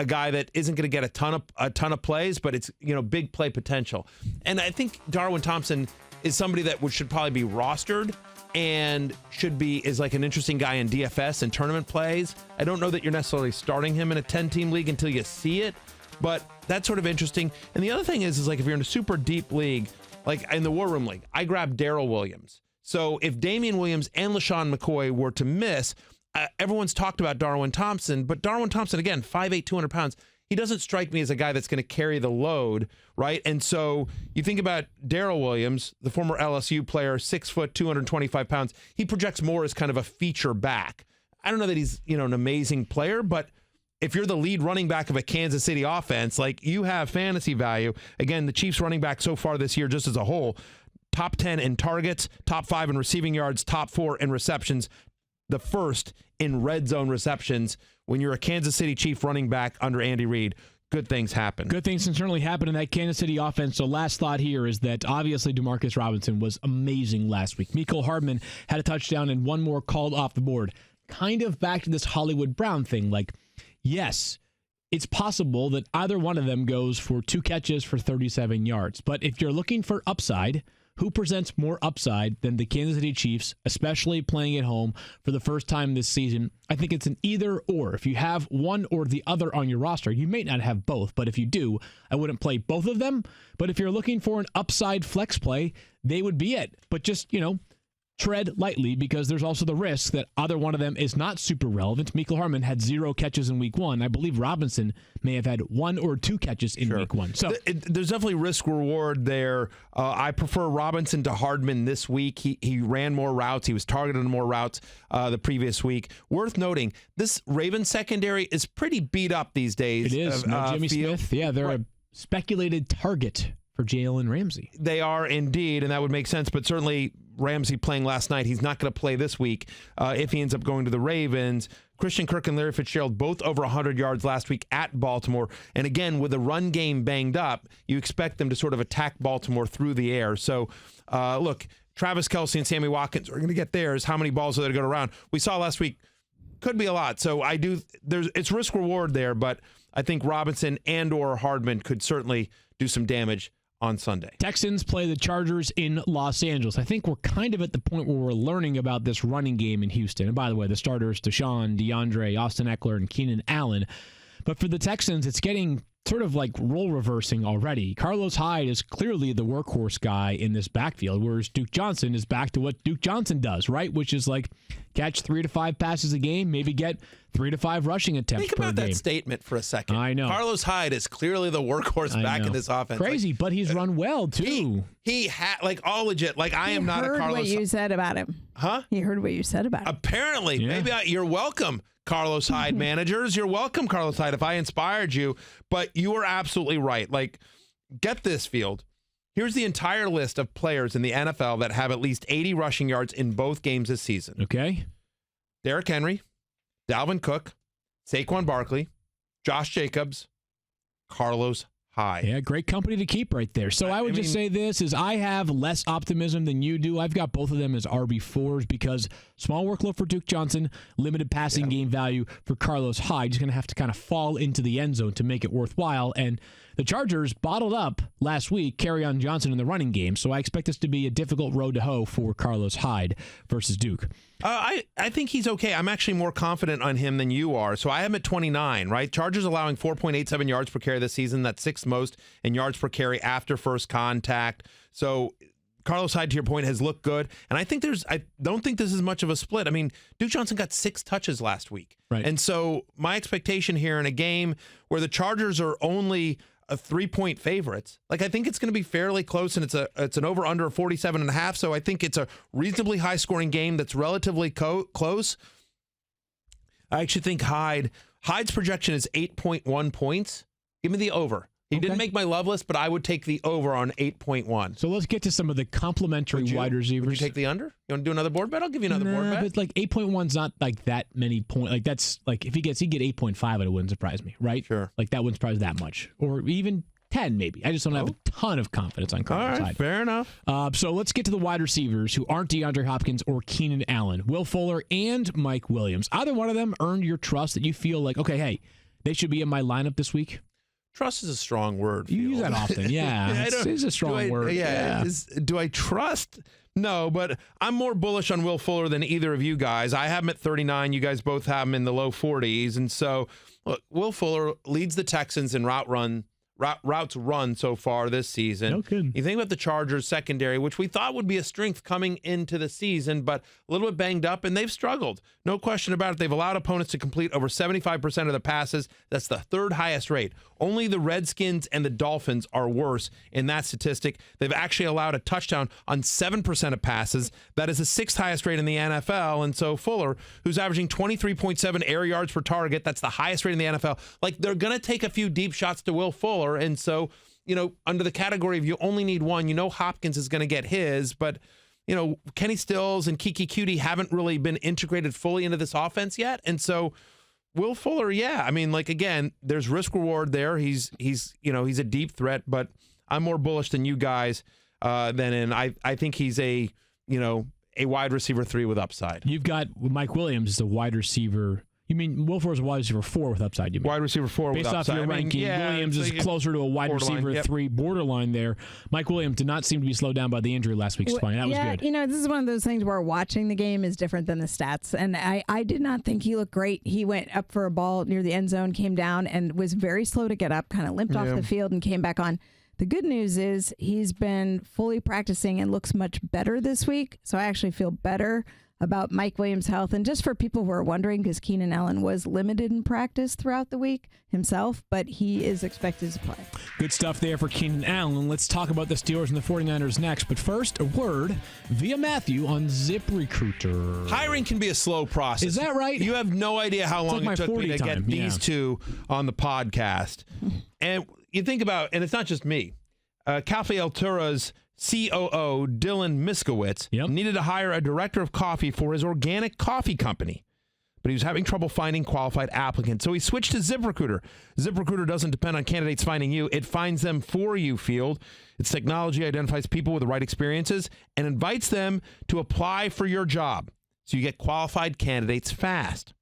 guy that isn't going to get a ton of plays, but it's, big play potential. And I think Darwin Thompson is somebody that should probably be rostered and is like an interesting guy in DFS and tournament plays. I don't know that you're necessarily starting him in a 10-team league until you see it, but that's sort of interesting. And the other thing is like if you're in a super deep league, like in the War Room League, I grabbed Darrell Williams. So if Damian Williams and LaShawn McCoy were to miss, everyone's talked about Darwin Thompson, but Darwin Thompson, again, 5'8", 200 pounds. He doesn't strike me as a guy that's going to carry the load, right? And so you think about Darrell Williams, the former LSU player, 6 foot, 225 pounds. He projects more as kind of a feature back. I don't know that he's, an amazing player, but if you're the lead running back of a Kansas City offense, like, you have fantasy value. Again, the Chiefs running back so far this year, just as a whole, top 10 in targets, top 5 in receiving yards, top 4 in receptions, the first in red zone receptions. When you're a Kansas City Chief running back under Andy Reid, good things happen. Good things can certainly happen in that Kansas City offense. So last thought here is that obviously Demarcus Robinson was amazing last week. Mecole Hardman had a touchdown and one more called off the board. Kind of back to this Hollywood Brown thing. Like, yes, it's possible that either one of them goes for 2 catches for 37 yards. But if you're looking for upside, who presents more upside than the Kansas City Chiefs, especially playing at home for the first time this season? I think it's an either or. If you have one or the other on your roster, you may not have both, but if you do, I wouldn't play both of them. But if you're looking for an upside flex play, they would be it. But just, tread lightly, because there's also the risk that either one of them is not super relevant. Mecole Hardman had 0 catches in week 1. I believe Robinson may have had 1 or 2 catches in week 1. So there's definitely risk reward there. I prefer Robinson to Hardman this week. He ran more routes. He was targeted on more routes the previous week. Worth noting, this Ravens secondary is pretty beat up these days. It is. No Jimmy Smith. Yeah, they're a speculated target for Jalen Ramsey. They are indeed, and that would make sense, but certainly Ramsey playing last night, he's not going to play this week if he ends up going to the Ravens. Christian Kirk and Larry Fitzgerald both over 100 yards last week at Baltimore. And again, with the run game banged up, you expect them to sort of attack Baltimore through the air. So, look, Travis Kelce and Sammy Watkins are going to get theirs. How many balls are there to go around? We saw last week, could be a lot. So it's risk reward there, but I think Robinson and or Hardman could certainly do some damage on Sunday. Texans play the Chargers in Los Angeles. I think we're kind of at the point where we're learning about this running game in Houston. And by the way, the starters, Deshaun, DeAndre, Austin Eckler, and Keenan Allen. But for the Texans, it's getting sort of like role reversing already. Carlos Hyde is clearly the workhorse guy in this backfield, whereas Duke Johnson is back to what Duke Johnson does, right? Which is like catch 3 to 5 passes a game, maybe get 3 to 5 rushing attempts per game. Think about that statement for a second. I know. Carlos Hyde is clearly the workhorse back in this offense. Crazy, but he's run well too. He had all legit. Like, I am not a Carlos. He heard what you said about him. Huh? He heard what you said about him. Apparently. Yeah. Maybe you're welcome, Carlos Hyde managers. You're welcome, Carlos Hyde, if I inspired you. But you are absolutely right. Like, get this, Field. Here's the entire list of players in the NFL that have at least 80 rushing yards in both games this season. Okay. Derrick Henry, Dalvin Cook, Saquon Barkley, Josh Jacobs, Carlos Hyde. Yeah, great company to keep right there. So I would just say this is I have less optimism than you do. I've got both of them as RB4s because small workload for Duke Johnson, limited passing game value for Carlos Hyde. He's going to have to kind of fall into the end zone to make it worthwhile. And the Chargers bottled up last week Kerryon Johnson in the running game, so I expect this to be a difficult road to hoe for Carlos Hyde versus Duke. I think he's okay. I'm actually more confident on him than you are. So I have him at 29, right? Chargers allowing 4.87 yards per carry this season. That's sixth most in yards per carry after first contact. So Carlos Hyde, to your point, has looked good. And I don't think this is much of a split. I mean, Duke Johnson got 6 touches last week. Right. And so my expectation here in a game where the Chargers are only a 3-point favorites, like I think it's going to be fairly close, and it's an over under 47.5. So I think it's a reasonably high scoring game that's relatively close. I actually think Hyde's projection is 8.1 points. Give me the over. He didn't make my love list, but I would take the over on 8.1. So let's get to some of the complimentary wide receivers. Would you take the under? You want to do another board bet? I'll give you another board bet. But like 8.1's not like that many points. Like that's like if he'd get 8.5, it wouldn't surprise me, right? Sure. Like that wouldn't surprise that much, or even 10 maybe. I just don't have a ton of confidence on Carlos Hyde. Fair enough. So let's get to the wide receivers who aren't DeAndre Hopkins or Keenan Allen, Will Fuller and Mike Williams. Either one of them earned your trust that you feel like, okay, hey, they should be in my lineup this week. Trust is a strong word. You use that often, yeah. It's a strong word. Yeah. Do I trust? No, but I'm more bullish on Will Fuller than either of you guys. I have him at 39. You guys both have him in the low 40s. And so, look, Will Fuller leads the Texans in routes run so far this season. No kidding. You think about the Chargers secondary, which we thought would be a strength coming into the season, but a little bit banged up, and they've struggled. No question about it. They've allowed opponents to complete over 75% of the passes. That's the third highest rate. Only the Redskins and the Dolphins are worse in that statistic. They've actually allowed a touchdown on 7% of passes. That is the sixth highest rate in the NFL. And so Fuller, who's averaging 23.7 air yards per target, that's the highest rate in the NFL. Like, they're going to take a few deep shots to Will Fuller. And so, under the category of you only need one, Hopkins is going to get his, but Kenny Stills and Kiki Cutie haven't really been integrated fully into this offense yet. And so Will Fuller, again, there's risk reward there. He's a deep threat, but I'm more bullish than you guys I think he's a wide receiver 3 with upside. You've got Mike Williams as a wide receiver. You mean Will Fuller's a wide receiver 4 with upside? You mean wide receiver 4 with upside. Based off your ranking, Williams is closer to a wide receiver 3 borderline there. Mike Williams did not seem to be slowed down by the injury last week. That was good. This is one of those things where watching the game is different than the stats. And I did not think he looked great. He went up for a ball near the end zone, came down, and was very slow to get up, kind of limped off the field and came back on. The good news is he's been fully practicing and looks much better this week. So I actually feel better about Mike Williams' health. And just for people who are wondering, because Keenan Allen was limited in practice throughout the week himself, but he is expected to play. Good stuff there for Keenan Allen. Let's talk about the Steelers and the 49ers next. But first, a word via Matthew on ZipRecruiter. Hiring can be a slow process. Is that right? You have no idea how long it took me to get these two on the podcast. And you think about, and it's not just me, Cafe Altura's COO Dylan Miskowitz needed to hire a director of coffee for his organic coffee company, but he was having trouble finding qualified applicants. So he switched to ZipRecruiter. ZipRecruiter doesn't depend on candidates finding you. It finds them for you, Field. Its technology identifies people with the right experiences and invites them to apply for your job, so you get qualified candidates fast.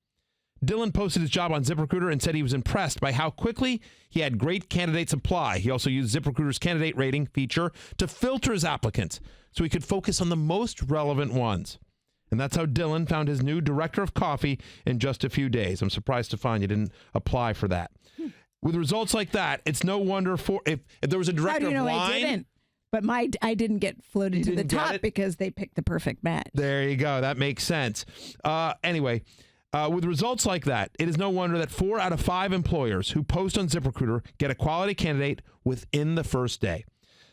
Dylan posted his job on ZipRecruiter and said he was impressed by how quickly he had great candidates apply. He also used ZipRecruiter's candidate rating feature to filter his applicants so he could focus on the most relevant ones. And that's how Dylan found his new director of coffee in just a few days. I'm surprised to find you didn't apply for that. With results like that, it's no wonder if there was a director of wine. I didn't? But I didn't get floated to the top because they picked the perfect match. There you go. That makes sense. Anyway. With results like that, it is no wonder that 4 out of 5 employers who post on ZipRecruiter get a quality candidate within the first day.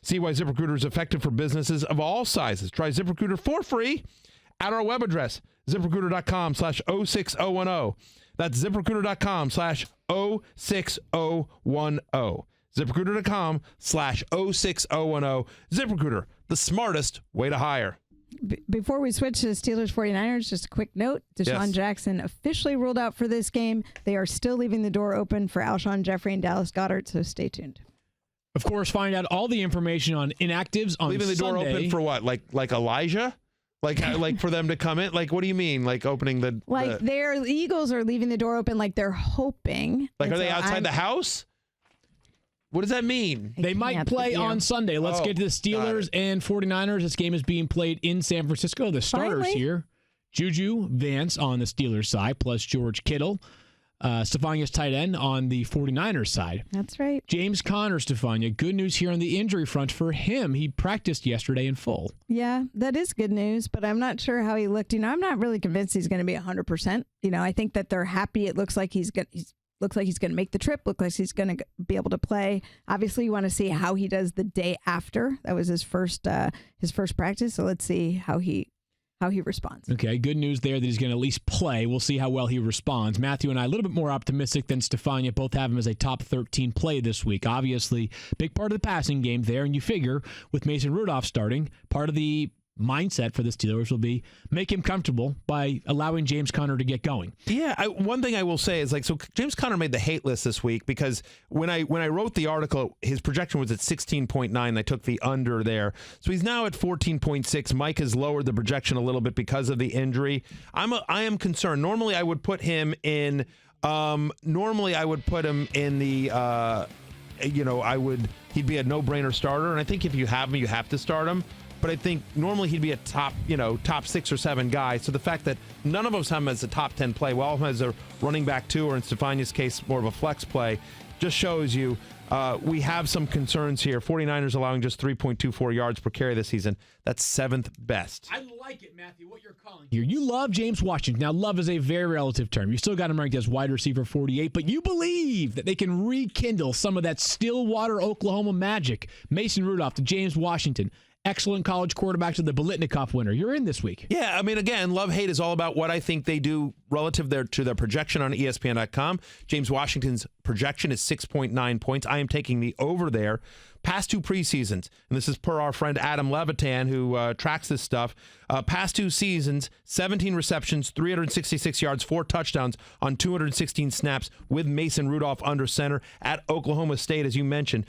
See why ZipRecruiter is effective for businesses of all sizes. Try ZipRecruiter for free at our web address, ZipRecruiter.com/06010. That's ZipRecruiter.com/06010. ZipRecruiter.com/06010. ZipRecruiter, the smartest way to hire. Before we switch to Steelers 49ers, just a quick note. Deshaun Jackson officially ruled out for this game. They are still leaving the door open for Alshon Jeffrey and Dallas Goedert, so stay tuned. Of course, find out all the information on inactives on leaving the Sunday. door open for what? Like Elijah? Like for them to come in? Like, what do you mean? Like opening the... Their Eagles are leaving the door open like they're hoping. Like, are they outside the house? What does that mean? They might play on Sunday. Let's get to the Steelers and 49ers. This game is being played in San Francisco. The starters here, Juju Vance on the Steelers side, plus George Kittle. Stefania's tight end on the 49ers side. That's right. James Conner, Stefania. Good news here on the injury front for him. He practiced yesterday in full. Yeah, that is good news, but I'm not sure how he looked. I'm not really convinced he's going to be 100%. I think that they're happy. It looks like he's going to make the trip. Looks like he's going to be able to play. Obviously, you want to see how he does the day after. That was his first practice. So let's see how he responds. Okay, good news there that he's going to at least play. We'll see how well he responds. Matthew and I a little bit more optimistic than Stefania. Both have him as a top 13 play this week. Obviously, big part of the passing game there, and you figure with Mason Rudolph starting, part of the mindset for the Steelers will be make him comfortable by allowing James Conner to get going. Yeah, one thing I will say is so James Conner made the hate list this week because when I wrote the article, his projection was at 16.9. I took the under there. So he's now at 14.6. Mike has lowered the projection a little bit because of the injury. I am concerned. Normally I would put him in the he'd be a no-brainer starter, and I think if you have him, you have to start him. But I think normally he'd be a top 6 or 7 guy. So the fact that none of us have him as a top 10 play, well, as a running back 2, or in Stefania's case, more of a flex play, just shows you we have some concerns here. 49ers allowing just 3.24 yards per carry this season. That's 7th best. I like it, Matthew, what you're calling here. You love James Washington. Now, love is a very relative term. You still got him ranked as wide receiver 48, but you believe that they can rekindle some of that Stillwater, Oklahoma magic. Mason Rudolph to James Washington. Excellent college quarterback to the Biletnikoff winner. You're in this week. Yeah, I mean, again, love-hate is all about what I think they do relative to their projection on ESPN.com. James Washington's projection is 6.9 points. I am taking the over there. Past 2 preseasons, and this is per our friend Adam Levitan, who tracks this stuff. Past 2 seasons, 17 receptions, 366 yards, 4 touchdowns on 216 snaps with Mason Rudolph under center at Oklahoma State, as you mentioned.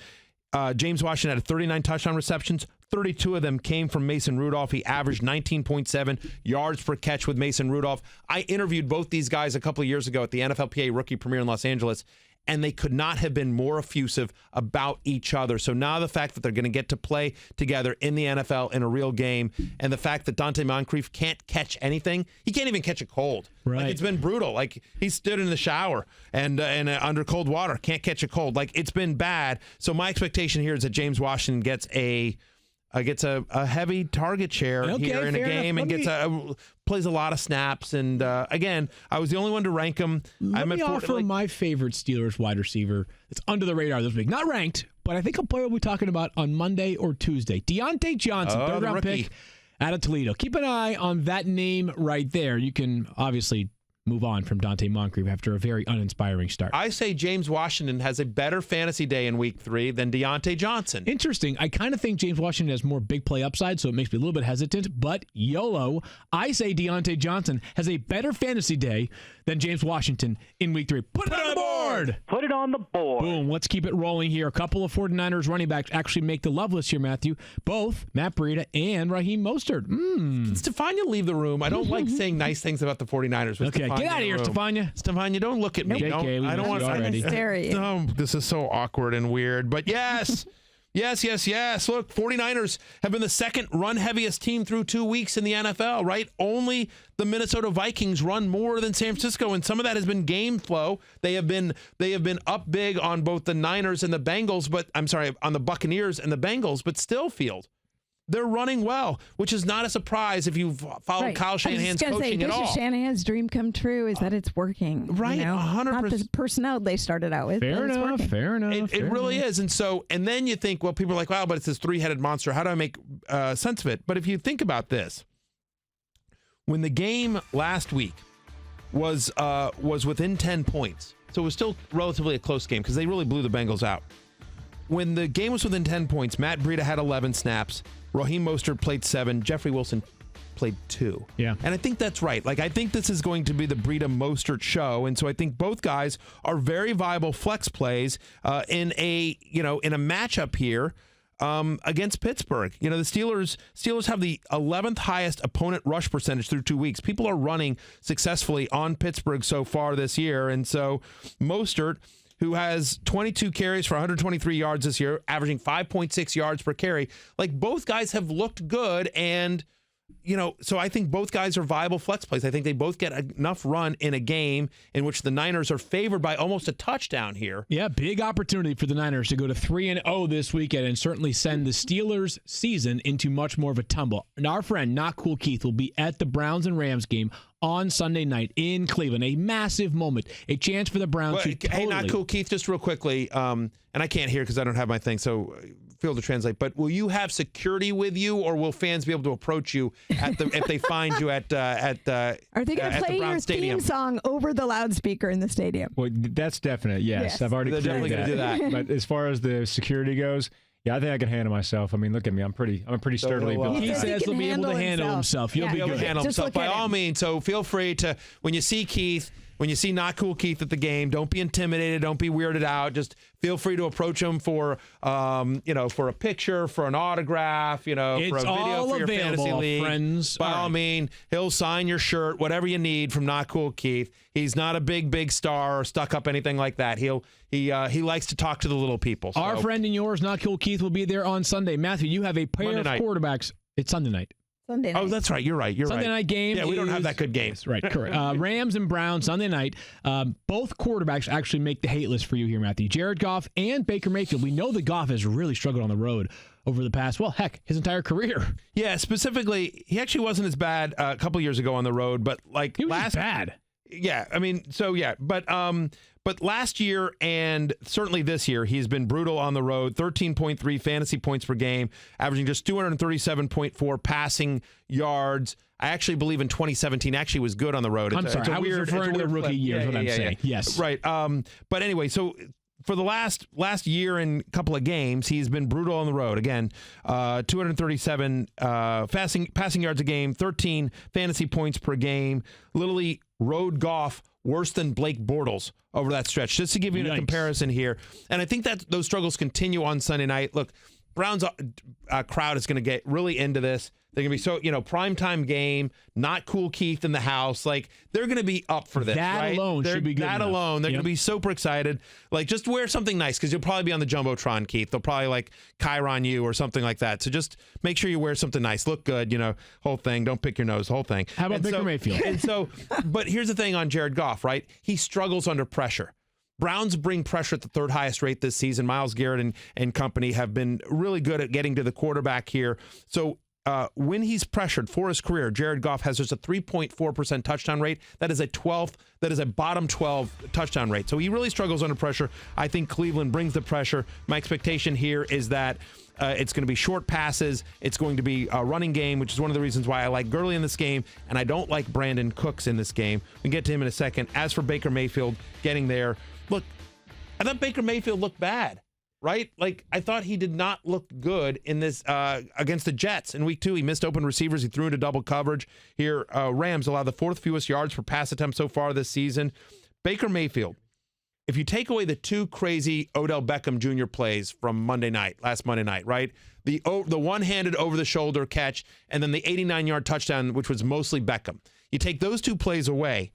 James Washington had 39 touchdown receptions. 32 of them came from Mason Rudolph. He averaged 19.7 yards per catch with Mason Rudolph. I interviewed both these guys a couple of years ago at the NFLPA Rookie Premiere in Los Angeles, and they could not have been more effusive about each other. So now the fact that they're going to get to play together in the NFL in a real game, and the fact that Donte Moncrief can't catch anything, he can't even catch a cold. Right. Like, it's been brutal. Like, he stood in the shower and under cold water, can't catch a cold. Like, it's been bad. So my expectation here is that James Washington gets a heavy target share here in a game and plays a lot of snaps. And again, I was the only one to rank him. Let me offer my favorite Steelers wide receiver. It's under the radar this week. Not ranked, but I think a player we'll be talking about on Monday or Tuesday. Deontay Johnson, third-round pick out of Toledo. Keep an eye on that name right there. You can obviously move on from Donte Moncrief after a very uninspiring start. I say James Washington has a better fantasy day in week 3 than Deontay Johnson. Interesting. I kind of think James Washington has more big play upside, so it makes me a little bit hesitant. But YOLO, I say Deontay Johnson has a better fantasy day than James Washington in week 3. Put it on the board! Put it on the board. Boom. Let's keep it rolling here. A couple of 49ers running backs actually make the love list here, Matthew. Both Matt Breida and Raheem Mostert. Can Stefania leave the room? I don't like saying nice things about the 49ers. Okay, get out of here, Stefania. Stefania, don't look at me. JK, I don't want to stare at you. No, this is so awkward and weird. But yes. Yes. Look, 49ers have been the second run-heaviest team through 2 weeks in the NFL, right? Only the Minnesota Vikings run more than San Francisco, and some of that has been game flow. They have been up big on both the Niners and the Bengals, on the Buccaneers and the Bengals, but still, Field, they're running well, which is not a surprise if you've followed Kyle Shanahan's coaching at all. This is Shanahan's dream come true, is that it's working. Right, 100%. Not the personnel they started out with. Fair enough. It really is. And so, and then you think, well, people are like, wow, but it's this 3-headed monster. How do I make sense of it? But if you think about this, when the game last week was within 10 points, so it was still relatively a close game because they really blew the Bengals out. when the game was within 10 points, Matt Breida had 11 snaps. Raheem Mostert played 7. Jeffrey Wilson played 2. Yeah. And I think that's right. Like, I think this is going to be the Breida Mostert show. And so I think both guys are very viable flex plays in a matchup here against Pittsburgh. The Steelers have the 11th highest opponent rush percentage through 2 weeks. People are running successfully on Pittsburgh so far this year. And so Mostert, who has 22 carries for 123 yards this year, averaging 5.6 yards per carry. Like, both guys have looked good, and so I think both guys are viable flex plays. I think they both get enough run in a game in which the Niners are favored by almost a touchdown here. Yeah, big opportunity for the Niners to go to 3-0 this weekend and certainly send the Steelers' season into much more of a tumble. And our friend, Not Cool Keith, will be at the Browns and Rams game on Sunday night in Cleveland. A massive moment, a chance for the Browns to totally... Hey, Not Cool Keith, just real quickly, and I can't hear because I don't have my thing, so feel to translate, but will you have security with you, or will fans be able to approach you if they find you at Are they going to play your theme song over the loudspeaker in the stadium? Well, that's definite, yes. I've already cleared definitely going to do that. But as far as the security goes, yeah, I think I can handle myself. I mean, look at me. I'm pretty sturdily built. He says he'll be able to handle himself. He'll be able to handle himself by all means. So feel free to, when you see Keith, when you see Not Cool Keith at the game, don't be intimidated. Don't be weirded out. Just feel free to approach him for a picture, for an autograph, for a video for your fantasy league. Friends. By all means, he'll sign your shirt, whatever you need from Not Cool Keith. He's not a big star or stuck up anything like that. He likes to talk to the little people. So. Our friend and yours, Not Cool Keith, will be there on Sunday. Matthew, you have a pair of quarterbacks. It's Sunday night. Sunday night. Oh, that's right. You're right. Sunday night game. Yeah, we don't have that good games. Right, correct. Rams and Browns Sunday night. Both quarterbacks actually make the hate list for you here, Matthew. Jared Goff and Baker Mayfield. We know that Goff has really struggled on the road over the past, his entire career. Yeah, specifically, he actually wasn't as bad a couple years ago on the road, but like he was bad. Yeah, I mean, but last year and certainly this year, he's been brutal on the road. 13.3 fantasy points per game, averaging just 237.4 passing yards. I actually believe in 2017 actually was good on the road. I was referring to the rookie year is what I'm saying. Yes. Right. But anyway, so for the last year and couple of games, he's been brutal on the road. Again, 237 passing yards a game, 13 fantasy points per game. Literally rode Goff worse than Blake Bortles over that stretch, just to give you a comparison here. And I think that those struggles continue on Sunday night. Look, Browns crowd is going to get really into this. They're going to be so, primetime game, Not Cool Keith in the house. Like, they're going to be up for this. That right? alone should be good That enough. alone, they're going to be super excited. Like, just wear something nice because you'll probably be on the Jumbotron, Keith. They'll probably like Chiron you or something like that. So just make sure you wear something nice. Look good, whole thing. Don't pick your nose, whole thing. How about Baker Mayfield? And so, but here's the thing on Jared Goff, right? He struggles under pressure. Browns bring pressure at the third highest rate this season. Myles Garrett and company have been really good at getting to the quarterback here. So when he's pressured for his career, Jared Goff has just a 3.4% touchdown rate. That is a bottom 12 touchdown rate. So he really struggles under pressure. I think Cleveland brings the pressure. My expectation here is that it's going to be short passes. It's going to be a running game, which is one of the reasons why I like Gurley in this game, and I don't like Brandon Cooks in this game. We can get to him in a second. As for Baker Mayfield getting there, look, I thought Baker Mayfield looked bad, right? Like, I thought he did not look good in this against the Jets in week 2. He missed open receivers. He threw into double coverage. Here, Rams allowed the 4th fewest yards per pass attempt so far this season. Baker Mayfield, if you take away the 2 crazy Odell Beckham Jr. plays from last Monday night, right? The one-handed over-the-shoulder catch and then the 89-yard touchdown, which was mostly Beckham. You take those 2 plays away,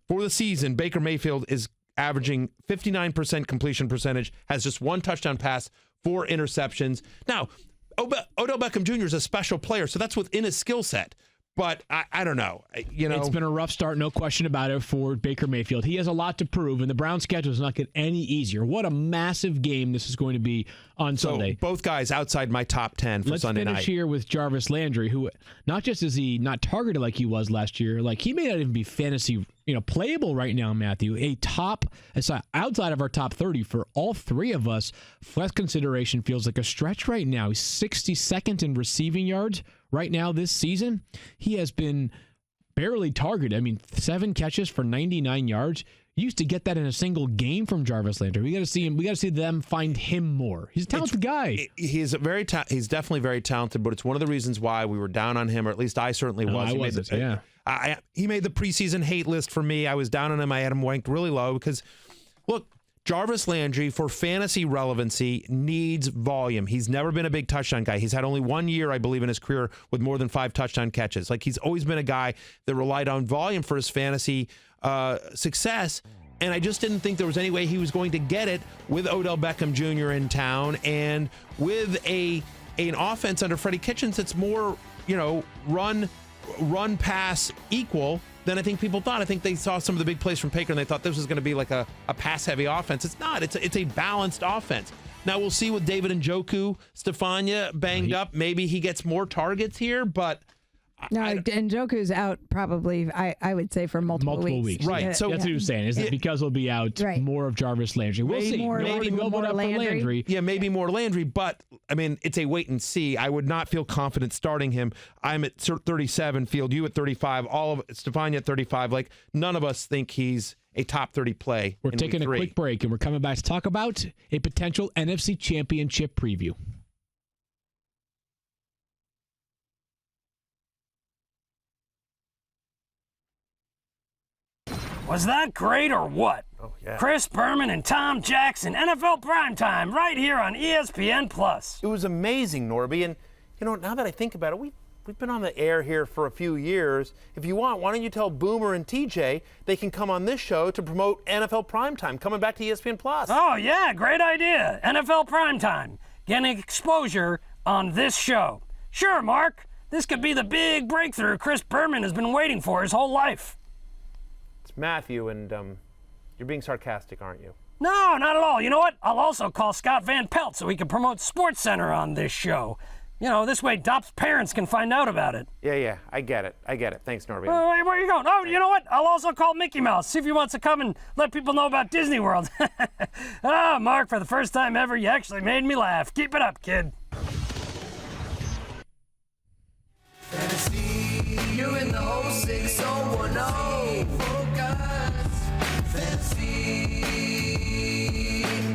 for the season, Baker Mayfield is averaging 59% completion percentage, has just 1 touchdown pass, 4 interceptions. Now, Odell Beckham Jr. is a special player, so that's within his skill set. But I don't know. It's been a rough start, no question about it, for Baker Mayfield. He has a lot to prove, and the Browns' schedule does not get any easier. What a massive game this is going to be on Sunday. Both guys outside my top 10 for Sunday night. Let's finish here with Jarvis Landry, who not just is he not targeted like he was last year, like he may not even be fantasy playable right now, Matthew. Outside of our top 30 for all 3 of us, flex consideration feels like a stretch right now. He's 62nd in receiving yards right now this season. He has been barely targeted. I mean, 7 catches for 99 yards. used to get that in a single game from Jarvis Landry. We got to see him. We got to see them find him more. He's a talented guy. He's he's definitely very talented, but it's one of the reasons why we were down on him, or at least I certainly was. He made the preseason hate list for me. I was down on him. I had him ranked really low because, look, Jarvis Landry, for fantasy relevancy, needs volume. He's never been a big touchdown guy. He's had only 1 year, I believe, in his career with more than 5 touchdown catches. Like, he's always been a guy that relied on volume for his fantasy success. And I just didn't think there was any way he was going to get it with Odell Beckham Jr. in town and with an offense under Freddie Kitchens that's more, run pass equal than I think people thought. I think they saw some of the big plays from Baker and they thought this was going to be like a pass-heavy offense. It's not. It's a balanced offense. Now, we'll see with David Njoku, Stefania banged up. Maybe he gets more targets here, but... No, Njoku's out probably, I would say, for multiple weeks. Right. So that's what you're saying, is that because he'll be out more of Jarvis Landry. We'll see. Maybe more Landry. Yeah, maybe more Landry, but, I mean, it's a wait and see. I would not feel confident starting him. I'm at 37, Field, you at 35, all of Stefania at 35. Like, none of us think he's a top 30 play. We're taking a quick break, and we're coming back to talk about a potential NFC Championship preview. Was that great or what? Oh, yeah. Chris Berman and Tom Jackson, NFL Primetime, right here on ESPN+. It was amazing, Norby. And, now that I think about it, we've been on the air here for a few years. If you want, why don't you tell Boomer and TJ they can come on this show to promote NFL Primetime, coming back to ESPN+. Oh, yeah, great idea. NFL Primetime, getting exposure on this show. Sure, Mark, this could be the big breakthrough Chris Berman has been waiting for his whole life. Matthew, and you're being sarcastic, aren't you? No, not at all. You know what? I'll also call Scott Van Pelt so he can promote SportsCenter on this show. This way Dop's parents can find out about it. Yeah, I get it. Thanks, Norby. Where are you going? Oh, you know what? I'll also call Mickey Mouse, see if he wants to come and let people know about Disney World. Mark, for the first time ever, you actually made me laugh. Keep it up, kid. Fantasy, you're in the whole 6010.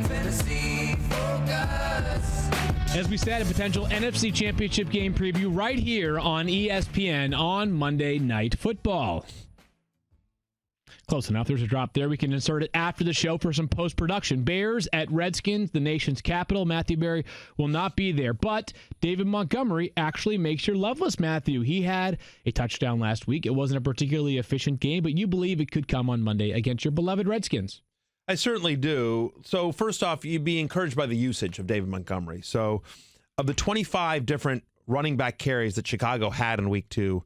Fantasy focus. As we said, a potential NFC Championship game preview right here on ESPN on Monday Night Football. Close enough. There's a drop there. We can insert it after the show for some post-production. Bears at Redskins, the nation's capital. Matthew Berry will not be there, but David Montgomery actually makes your love list, Matthew. He had a touchdown last week. It wasn't a particularly efficient game, but you believe it could come on Monday against your beloved Redskins. I certainly do. So first off, you'd be encouraged by the usage of David Montgomery. So of the 25 different running back carries that Chicago had in week 2,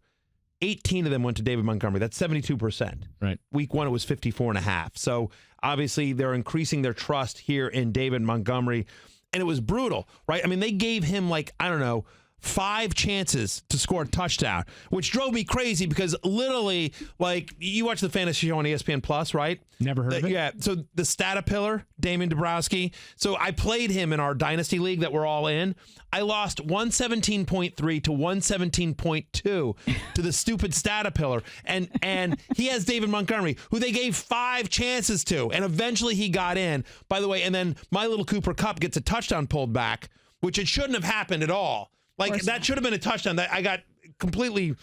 18 of them went to David Montgomery. That's 72%. Right. Week 1, it was 54.5%. So obviously they're increasing their trust here in David Montgomery. And it was brutal, right? I mean, they gave him 5 chances to score a touchdown, which drove me crazy because literally, you watch the fantasy show on ESPN Plus, right? Never heard of it. Yeah. So the Statapillar, Damon Dabrowski. So I played him in our Dynasty League that we're all in. I lost 117.3 to 117.2 to the stupid Statapillar. And he has David Montgomery, who they gave 5 chances to. And eventually he got in. By the way, and then my little Cooper Kupp gets a touchdown pulled back, which it shouldn't have happened at all. That should have been a touchdown. I got completely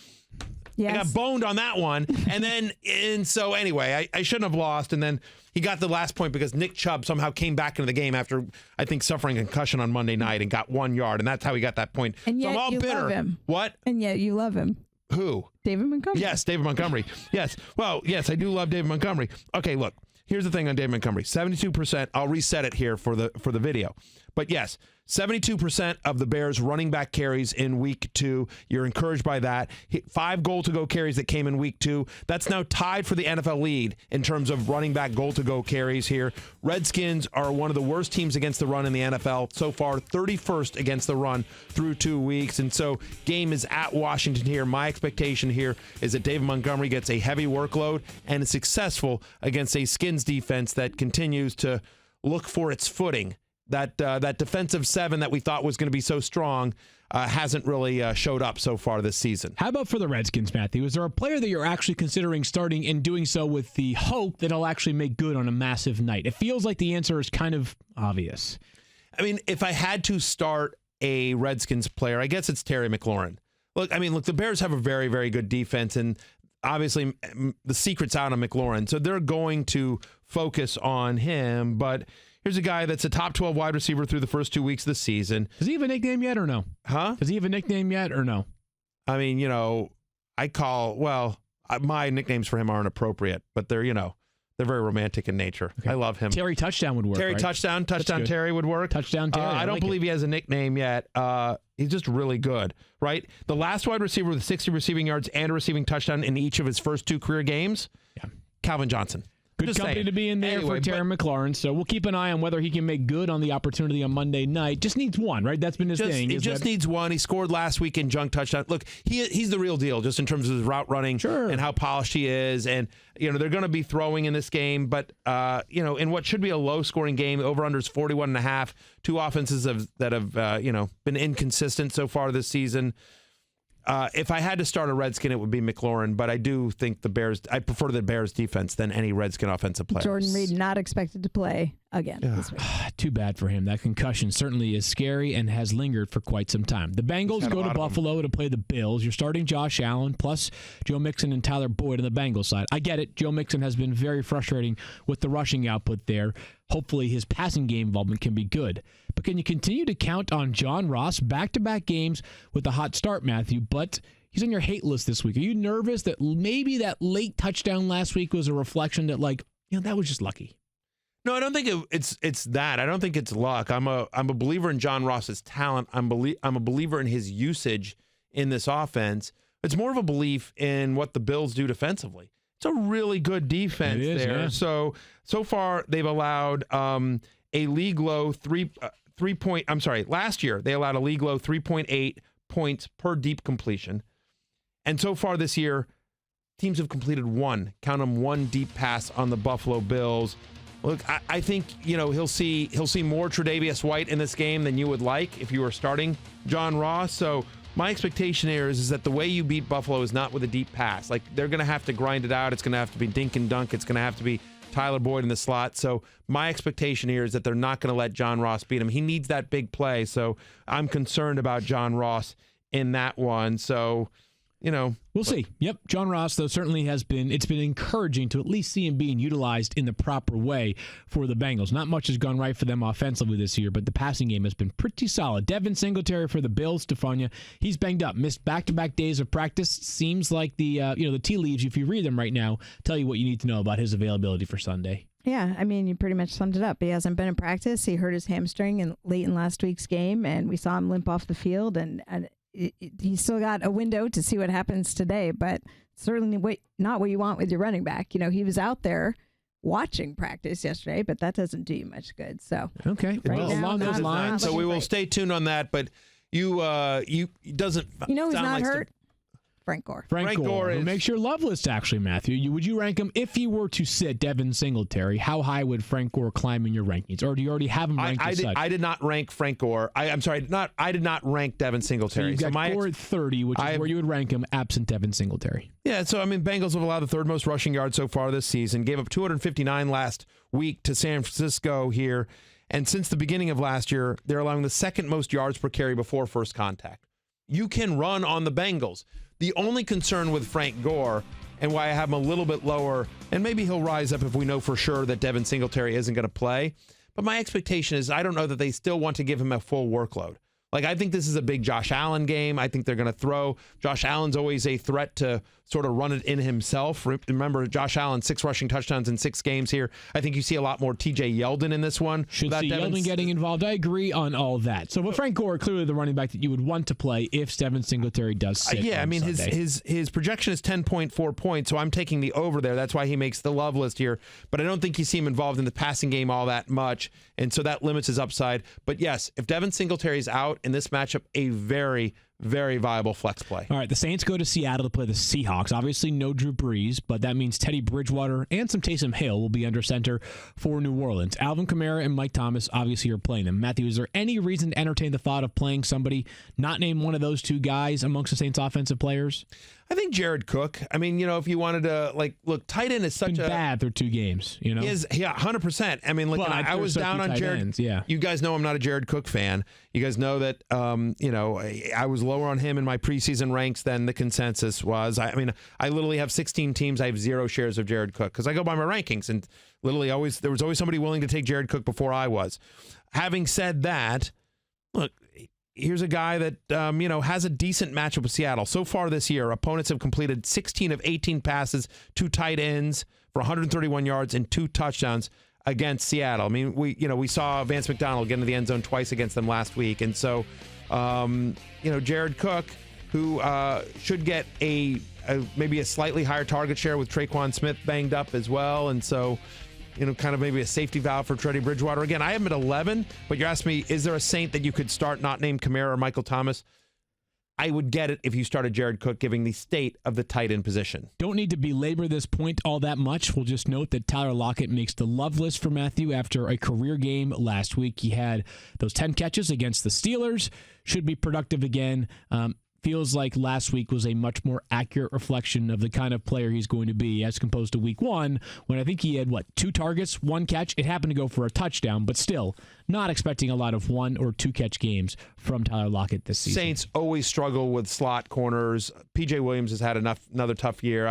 I got boned on that one. And so anyway, I shouldn't have lost. And then he got the last point because Nick Chubb somehow came back into the game after, I think, suffering a concussion on Monday night and got 1 yard. And that's how he got that point. And yet so I'm all bitter. Love him. What? And yet you love him. Who? David Montgomery. Yes, David Montgomery. Yes. Well, yes, I do love David Montgomery. Okay, look. Here's the thing on David Montgomery. 72%. I'll reset it here for the video. But yes, 72% of the Bears running back carries in week 2. You're encouraged by that. 5 goal-to-go carries that came in week 2. That's now tied for the NFL lead in terms of running back goal-to-go carries here. Redskins are one of the worst teams against the run in the NFL. So far, 31st against the run through 2 weeks. And so game is at Washington here. My expectation here is that David Montgomery gets a heavy workload and is successful against a Skins defense that continues to look for its footing that defensive seven that we thought was going to be so strong hasn't really showed up so far this season. How about for the Redskins, Matthew? Is there a player that you're actually considering starting and doing so with the hope that he'll actually make good on a massive night? It feels like the answer is kind of obvious. I mean, if I had to start a Redskins player, I guess it's Terry McLaurin. Look, the Bears have a very, very good defense, and obviously the secret's out on McLaurin, so they're going to focus on him, but here's a guy that's a top 12 wide receiver through the first 2 weeks of the season. Does he have a nickname yet or no? Huh? Does he have a nickname yet or no? I mean, my nicknames for him aren't appropriate, but they're very romantic in nature. Okay. I love him. Terry Touchdown would work. Terry right? Touchdown Terry would work. Touchdown Terry. I don't believe he has a nickname yet. He's just really good, right? The last wide receiver with 60 receiving yards and a receiving touchdown in each of his first 2 career games, Calvin Johnson. Good company to be in there for Terry McLaurin, so we'll keep an eye on whether he can make good on the opportunity on Monday night. Just needs one, right? That's been his thing. He just needs one. He scored last week in junk touchdown. Look, he's the real deal just in terms of his route running and how polished he is. And, they're going to be throwing in this game, but, in what should be a low-scoring game, over-unders 41.5, 2 offenses that have been inconsistent so far this season. If I had to start a Redskin, it would be McLaurin, but I do think I prefer the Bears defense than any Redskin offensive player. Jordan Reed not expected to play again this week. Too bad for him. That concussion certainly is scary and has lingered for quite some time. The Bengals go to Buffalo to play the Bills. You're starting Josh Allen plus Joe Mixon and Tyler Boyd on the Bengals side. I get it. Joe Mixon has been very frustrating with the rushing output there. Hopefully his passing game involvement can be good. But can you continue to count on John Ross back-to-back games with a hot start, Matthew? But he's on your hate list this week. Are you nervous that maybe that late touchdown last week was a reflection that, that was just lucky? No, I don't think it's that. I don't think it's luck. I'm a believer in John Ross's talent. I'm a believer in his usage in this offense. It's more of a belief in what the Bills do defensively. It's a really good defense there. Yeah. So far they've allowed a league low last year they allowed a league low 3.8 points per deep completion. And so far this year, teams have completed one deep pass on the Buffalo Bills. Look, I think, he'll see more Tre'Davious White in this game than you would like if you were starting John Ross. So my expectation here is that the way you beat Buffalo is not with a deep pass. They're going to have to grind it out. It's going to have to be dink and dunk. It's going to have to be Tyler Boyd in the slot. So my expectation here is that they're not going to let John Ross beat him. He needs that big play. So I'm concerned about John Ross in that one. So, we'll see. Yep. John Ross, though, certainly it's been encouraging to at least see him being utilized in the proper way for the Bengals. Not much has gone right for them offensively this year, but the passing game has been pretty solid. Devin Singletary for the Bills, Stefania, he's banged up, missed back-to-back days of practice. Seems like the tea leaves, if you read them right now, tell you what you need to know about his availability for Sunday. Yeah, you pretty much summed it up. He hasn't been in practice. He hurt his hamstring late in last week's game, and we saw him limp off the field, and he's still got a window to see what happens today, but certainly not what you want with your running back. He was out there watching practice yesterday, but that doesn't do you much good. So okay, along those lines. So we will stay tuned on that. But you doesn't. Who's not hurt? Frank Gore. Frank Gore who makes your love list, actually, Matthew. Would you rank him, if you were to sit Devin Singletary, how high would Frank Gore climb in your rankings? Or do you already have him ranked as such? I did not rank Frank Gore. I did not rank Devin Singletary. So you've got Gore at 30, which is where you would rank him absent Devin Singletary. Yeah, so, Bengals have allowed the third most rushing yards so far this season. Gave up 259 last week to San Francisco here. And since the beginning of last year, they're allowing the second most yards per carry before first contact. You can run on the Bengals. The only concern with Frank Gore, and why I have him a little bit lower, and maybe he'll rise up if we know for sure that Devin Singletary isn't going to play, but my expectation is I don't know that they still want to give him a full workload. I think this is a big Josh Allen game. I think they're going to throw. Josh Allen's always a threat to sort of run it in himself. Remember, Josh Allen, 6 rushing touchdowns in 6 games here. I think you see a lot more TJ Yeldon in this one. Should see Yeldon getting involved. I agree on all that. So, but Frank Gore, clearly the running back that you would want to play if Devin Singletary does sit on Sunday. his projection is 10.4 points, so I'm taking the over there. That's why he makes the love list here. But I don't think you see him involved in the passing game all that much, and so that limits his upside. But yes, if Devin Singletary is out in this matchup, a very, very viable flex play. All right, the Saints go to Seattle to play the Seahawks. Obviously, no Drew Brees, but that means Teddy Bridgewater and some Taysom Hill will be under center for New Orleans. Alvin Kamara and Mike Thomas obviously are playing them. Matthew, is there any reason to entertain the thought of playing somebody not named one of those two guys amongst the Saints offensive players? I think Jared Cook. I mean, if you wanted to, look, tight end is such bad through 2 games, Yeah, 100%. I mean, look, I was down on Jared. Ends, yeah. You guys know I'm not a Jared Cook fan. You guys know that, I was lower on him in my preseason ranks than the consensus was. I mean, I literally have 16 teams. I have 0 shares of Jared Cook because I go by my rankings, and literally there was always somebody willing to take Jared Cook before I was. Having said that, look, here's a guy that, has a decent matchup with Seattle. So far this year, opponents have completed 16 of 18 passes to tight ends for 131 yards and 2 touchdowns against Seattle. I mean, we saw Vance McDonald get into the end zone twice against them last week. And so, Jared Cook, who should get maybe a slightly higher target share with Traquan Smith banged up as well. And so, kind of maybe a safety valve for Teddy Bridgewater. Again, I have him at 11, but you're asking me, is there a Saint that you could start not named Kamara or Michael Thomas? I would get it if you started Jared Cook, giving the state of the tight end position. Don't need to belabor this point all that much. We'll just note that Tyler Lockett makes the love list for Matthew after a career game last week. He had those 10 catches against the Steelers. Should be productive again. Feels like last week was a much more accurate reflection of the kind of player he's going to be as opposed to week 1 when I think he had, 2 targets, 1 catch. It happened to go for a touchdown, but still not expecting a lot of 1 or 2 catch games from Tyler Lockett this season. Saints always struggle with slot corners. PJ Williams has had another tough year.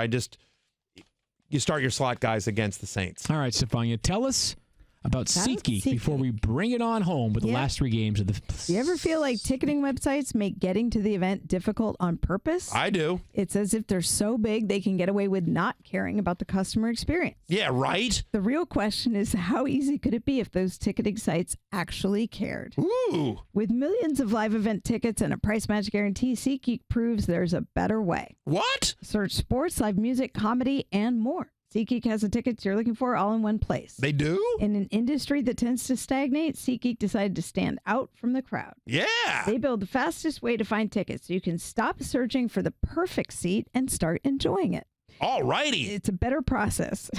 You start your slot guys against the Saints. All right, Stefania, tell us about SeatGeek before we bring it on home with the last 3 games of the... You ever feel like ticketing websites make getting to the event difficult on purpose? I do. It's as if they're so big they can get away with not caring about the customer experience. Yeah, right? The real question is, how easy could it be if those ticketing sites actually cared? Ooh. With millions of live event tickets and a price match guarantee, SeatGeek proves there's a better way. What? Search sports, live music, comedy, and more. SeatGeek has the tickets you're looking for all in one place. They do? In an industry that tends to stagnate, SeatGeek decided to stand out from the crowd. Yeah. They build the fastest way to find tickets so you can stop searching for the perfect seat and start enjoying it. All righty. It's a better process.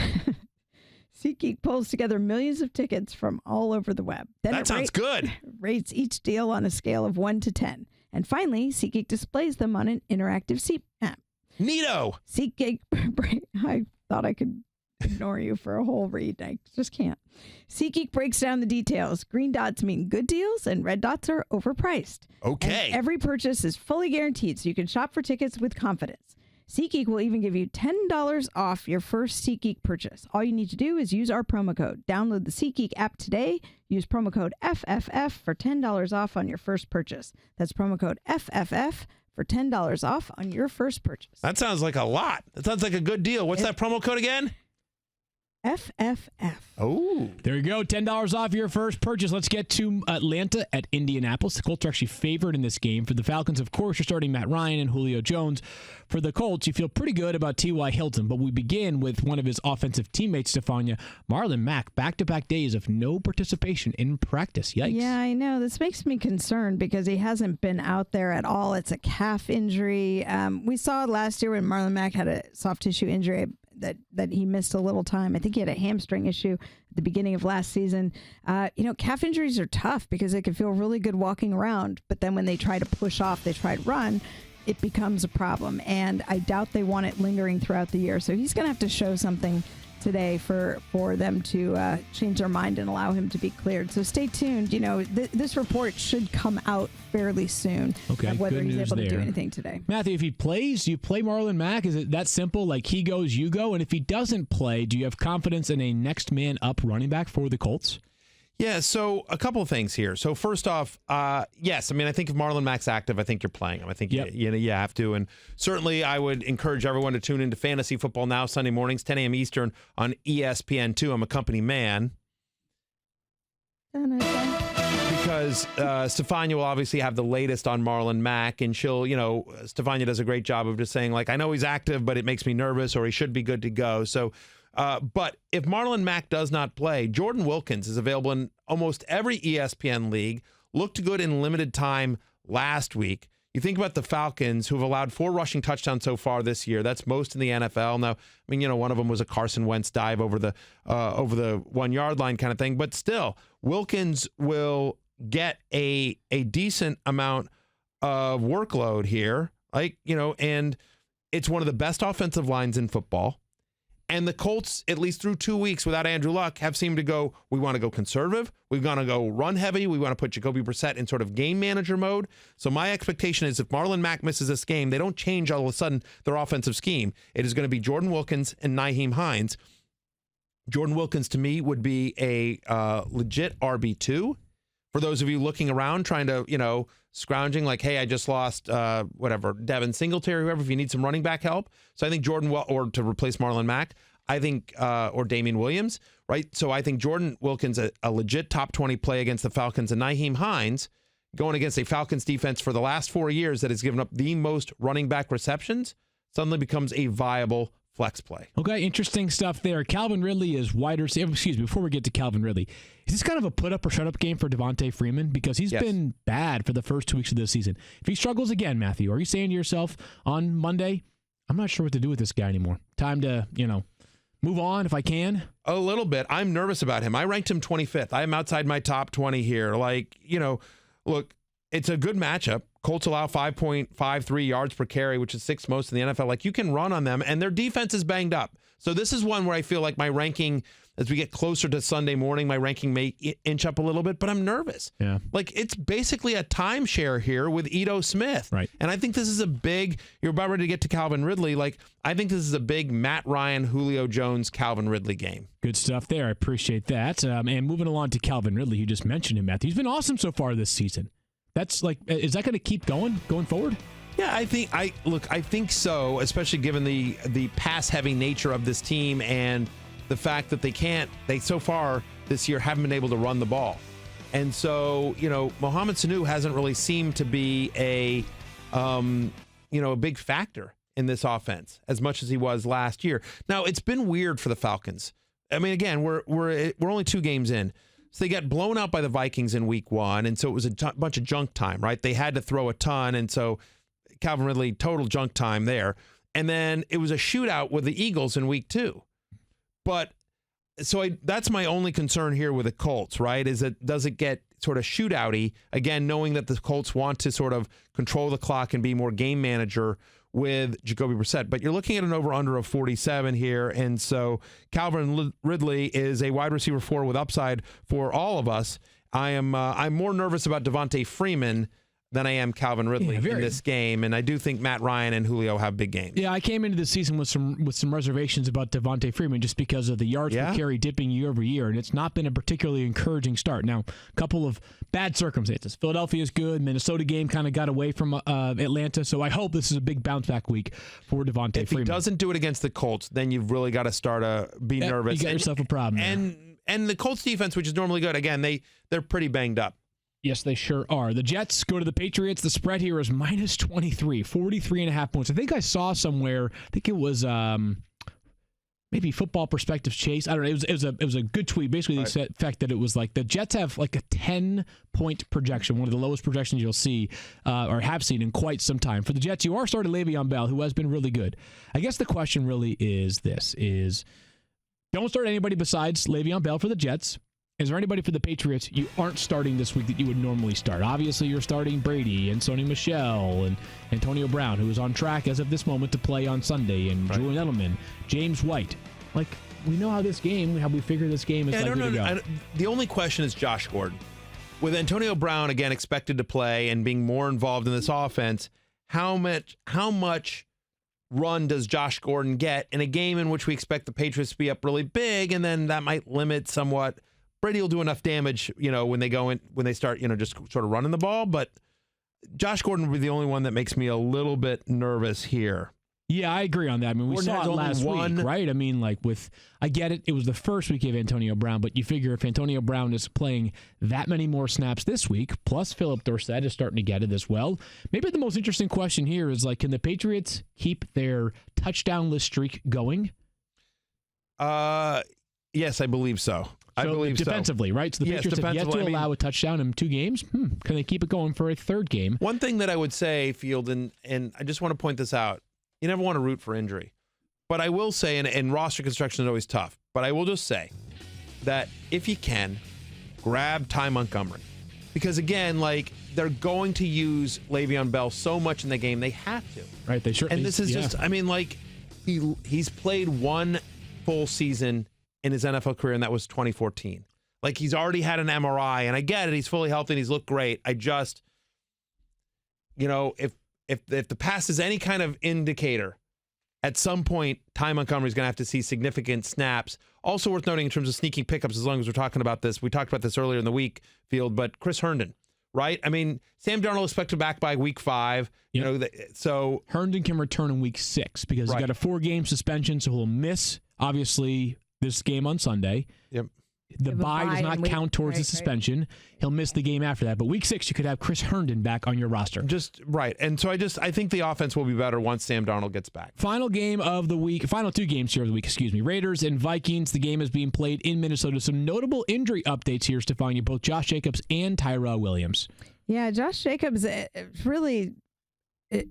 SeatGeek pulls together millions of tickets from all over the web. Then that sounds good. Rates each deal on a scale of 1 to 10. And finally, SeatGeek displays them on an interactive seat map. Neato. SeatGeek... I thought I could ignore you for a whole read. I just can't. SeatGeek breaks down the details. Green dots mean good deals, and red dots are overpriced. Okay. And every purchase is fully guaranteed, so you can shop for tickets with confidence. SeatGeek will even give you $10 off your first SeatGeek purchase. All you need to do is use our promo code. Download the SeatGeek app today. Use promo code FFF for $10 off on your first purchase. That's promo code FFF for $10 off on your first purchase. That sounds like a lot. That sounds like a good deal. What's that promo code again? FFF. Oh. There you go. $10 off your first purchase. Let's get to Atlanta at Indianapolis. The Colts are actually favored in this game. For the Falcons, of course, you're starting Matt Ryan and Julio Jones. For the Colts, you feel pretty good about T.Y. Hilton, but we begin with one of his offensive teammates, Stefania, Marlon Mack, back-to-back days of no participation in practice. Yikes. Yeah, I know. This makes me concerned because he hasn't been out there at all. It's a calf injury. We saw last year when Marlon Mack had a soft tissue injury that he missed a little time. I think he had a hamstring issue at the beginning of last season. Calf injuries are tough because they can feel really good walking around, but then when they try to push off, they try to run, it becomes a problem. And I doubt they want it lingering throughout the year. So he's going to have to show something today for them to change their mind and allow him to be cleared. So stay tuned. This report should come out fairly soon. Okay, of whether good he's news able to do there. anything today. Matthew, if he plays, do you play Marlon Mack? Is it that simple? Like he goes, you go? And if he doesn't play, do you have confidence in a next man up running back for the Colts? Yeah, so a couple of things here. So first off, yes, I mean, I think if Marlon Mack's active, I think you're playing him. I think you have to. And certainly I would encourage everyone to tune into Fantasy Football Now Sunday mornings, 10 a.m. Eastern on ESPN2. I'm a company man. Because Stefania will obviously have the latest on Marlon Mack, and Stefania does a great job of just saying, like, I know he's active, but it makes me nervous, or he should be good to go. So, but if Marlon Mack does not play, Jordan Wilkins is available in almost every ESPN league. Looked good in limited time last week. You think about the Falcons, who have allowed 4 rushing touchdowns so far this year. That's most in the NFL. Now, I mean, one of them was a Carson Wentz dive over the 1-yard line kind of thing. But still, Wilkins will get a decent amount of workload here. And it's one of the best offensive lines in football. And the Colts, at least through 2 weeks without Andrew Luck, have seemed to go, we want to go conservative. We want to go run heavy. We want to put Jacoby Brissett in sort of game manager mode. So my expectation is if Marlon Mack misses this game, they don't change all of a sudden their offensive scheme. It is going to be Jordan Wilkins and Nyheim Hines. Jordan Wilkins, to me, would be a legit RB2. For those of you looking around, trying to, scrounging like, hey, I just lost, Devin Singletary, whoever, if you need some running back help. So I think or to replace Marlon Mack, I think, or Damian Williams, right? So I think Jordan Wilkins, a legit top 20 play against the Falcons, and Nyheim Hines going against a Falcons defense for the last 4 years that has given up the most running back receptions, suddenly becomes a viable flex play. Okay, interesting stuff there. Calvin Ridley is wider. Excuse me, before we get to Calvin Ridley, is this kind of a put-up or shut-up game for Devontae Freeman? Because he's been bad for the first 2 weeks of this season. If he struggles again, Matthew, are you saying to yourself on Monday, I'm not sure what to do with this guy anymore? Time to, move on if I can? A little bit. I'm nervous about him. I ranked him 25th. I am outside my top 20 here. Look, it's a good matchup. Colts allow 5.53 yards per carry, which is 6th most in the NFL. You can run on them, and their defense is banged up. So this is one where I feel like my ranking, as we get closer to Sunday morning, my ranking may inch up a little bit, but I'm nervous. Yeah. It's basically a timeshare here with Ito Smith. Right. And I think this is you're about ready to get to Calvin Ridley. I think this is a big Matt Ryan, Julio Jones, Calvin Ridley game. Good stuff there. I appreciate that. And moving along to Calvin Ridley, you just mentioned him, Matthew. He's been awesome so far this season. That's is that going to keep going forward? Yeah, I think so, especially given the pass-heavy nature of this team and the fact that they so far this year haven't been able to run the ball. And so, Mohamed Sanu hasn't really seemed to be a big factor in this offense as much as he was last year. Now, it's been weird for the Falcons. I mean, again, we're only 2 games in. So they got blown out by the Vikings in week 1, and so it was a bunch of junk time, right? They had to throw a ton, and so Calvin Ridley, total junk time there. And then it was a shootout with the Eagles in week 2. But so that's my only concern here with the Colts, right? Does it get sort of shootouty, again, knowing that the Colts want to sort of control the clock and be more game manager with Jacoby Brissett. But you're looking at an over-under of 47 here, and so Calvin Ridley is a wide receiver 4 with upside for all of us. I'm more nervous about Devontae Freeman than I am Calvin Ridley in this game, and I do think Matt Ryan and Julio have big games. Yeah, I came into the season with some reservations about Devontae Freeman just because of the yards per carry dipping year over year, and it's not been a particularly encouraging start. Now, a couple of bad circumstances. Philadelphia is good. Minnesota game kind of got away from Atlanta, so I hope this is a big bounce-back week for Devontae Freeman. If he doesn't do it against the Colts, then you've really got to start to be nervous. You got yourself a problem. And the Colts defense, which is normally good, again, they're pretty banged up. Yes, they sure are. The Jets go to the Patriots. The spread here is minus 23, 43.5 points. I think I saw somewhere, I think it was maybe Football Perspectives Chase. I don't know. It was a good tweet. Basically, the fact that it was like the Jets have like a 10-point projection, one of the lowest projections you'll see or have seen in quite some time. For the Jets, you are starting Le'Veon Bell, who has been really good. I guess the question really is don't start anybody besides Le'Veon Bell for the Jets. Is there anybody for the Patriots you aren't starting this week that you would normally start? Obviously, you're starting Brady and Sony Michel and Antonio Brown, who is on track as of this moment to play on Sunday, and Julian Edelman, James White. We know how we figure this game is likely to go. The only question is Josh Gordon. With Antonio Brown, again, expected to play and being more involved in this offense, how much run does Josh Gordon get in a game in which we expect the Patriots to be up really big, and then that might limit somewhat. Brady will do enough damage, when they start, just sort of running the ball. But Josh Gordon would be the only one that makes me a little bit nervous here. Yeah, I agree on that. I mean, we saw it last week, right? I mean, I get it. It was the first week of Antonio Brown, but you figure if Antonio Brown is playing that many more snaps this week, plus Philip Dorsett is starting to get it as well. Maybe the most interesting question here is, can the Patriots keep their touchdown-less streak going? Yes, I believe so. I believe defensively, so. right? So the Patriots have yet to allow a touchdown in 2 games. Can they keep it going for a 3rd game? One thing that I would say, Field, and I just want to point this out, you never want to root for injury. But I will say, and roster construction is always tough, but I will just say that if you can, grab Ty Montgomery. Because again, like, they're going to use Le'Veon Bell so much in the game, they have to. Right, they sure. And this is just, I mean, like, he's played 1 full season in his NFL career, and that was 2014. Like, he's already had an MRI, and I get it. He's fully healthy, and he's looked great. I just, if the pass is any kind of indicator, at some point, Ty Montgomery's going to have to see significant snaps. Also worth noting in terms of sneaking pickups, as long as we're talking about this, we talked about this earlier in the week, Field, but Chris Herndon, right? I mean, Sam Darnold expected back by week 5. So Herndon can return in week 6 because he got a 4-game suspension, so he'll miss, obviously, this game on Sunday. Yep. The bye does not count towards the suspension. Right. He'll miss the game after that. But week 6, you could have Chris Herndon back on your roster. Just right. And so I think the offense will be better once Sam Darnold gets back. Final game of the week, final 2 games here of the week, Raiders and Vikings. The game is being played in Minnesota. Some notable injury updates here, Stefania, both Josh Jacobs and Tyrell Williams. Yeah, Josh Jacobs really...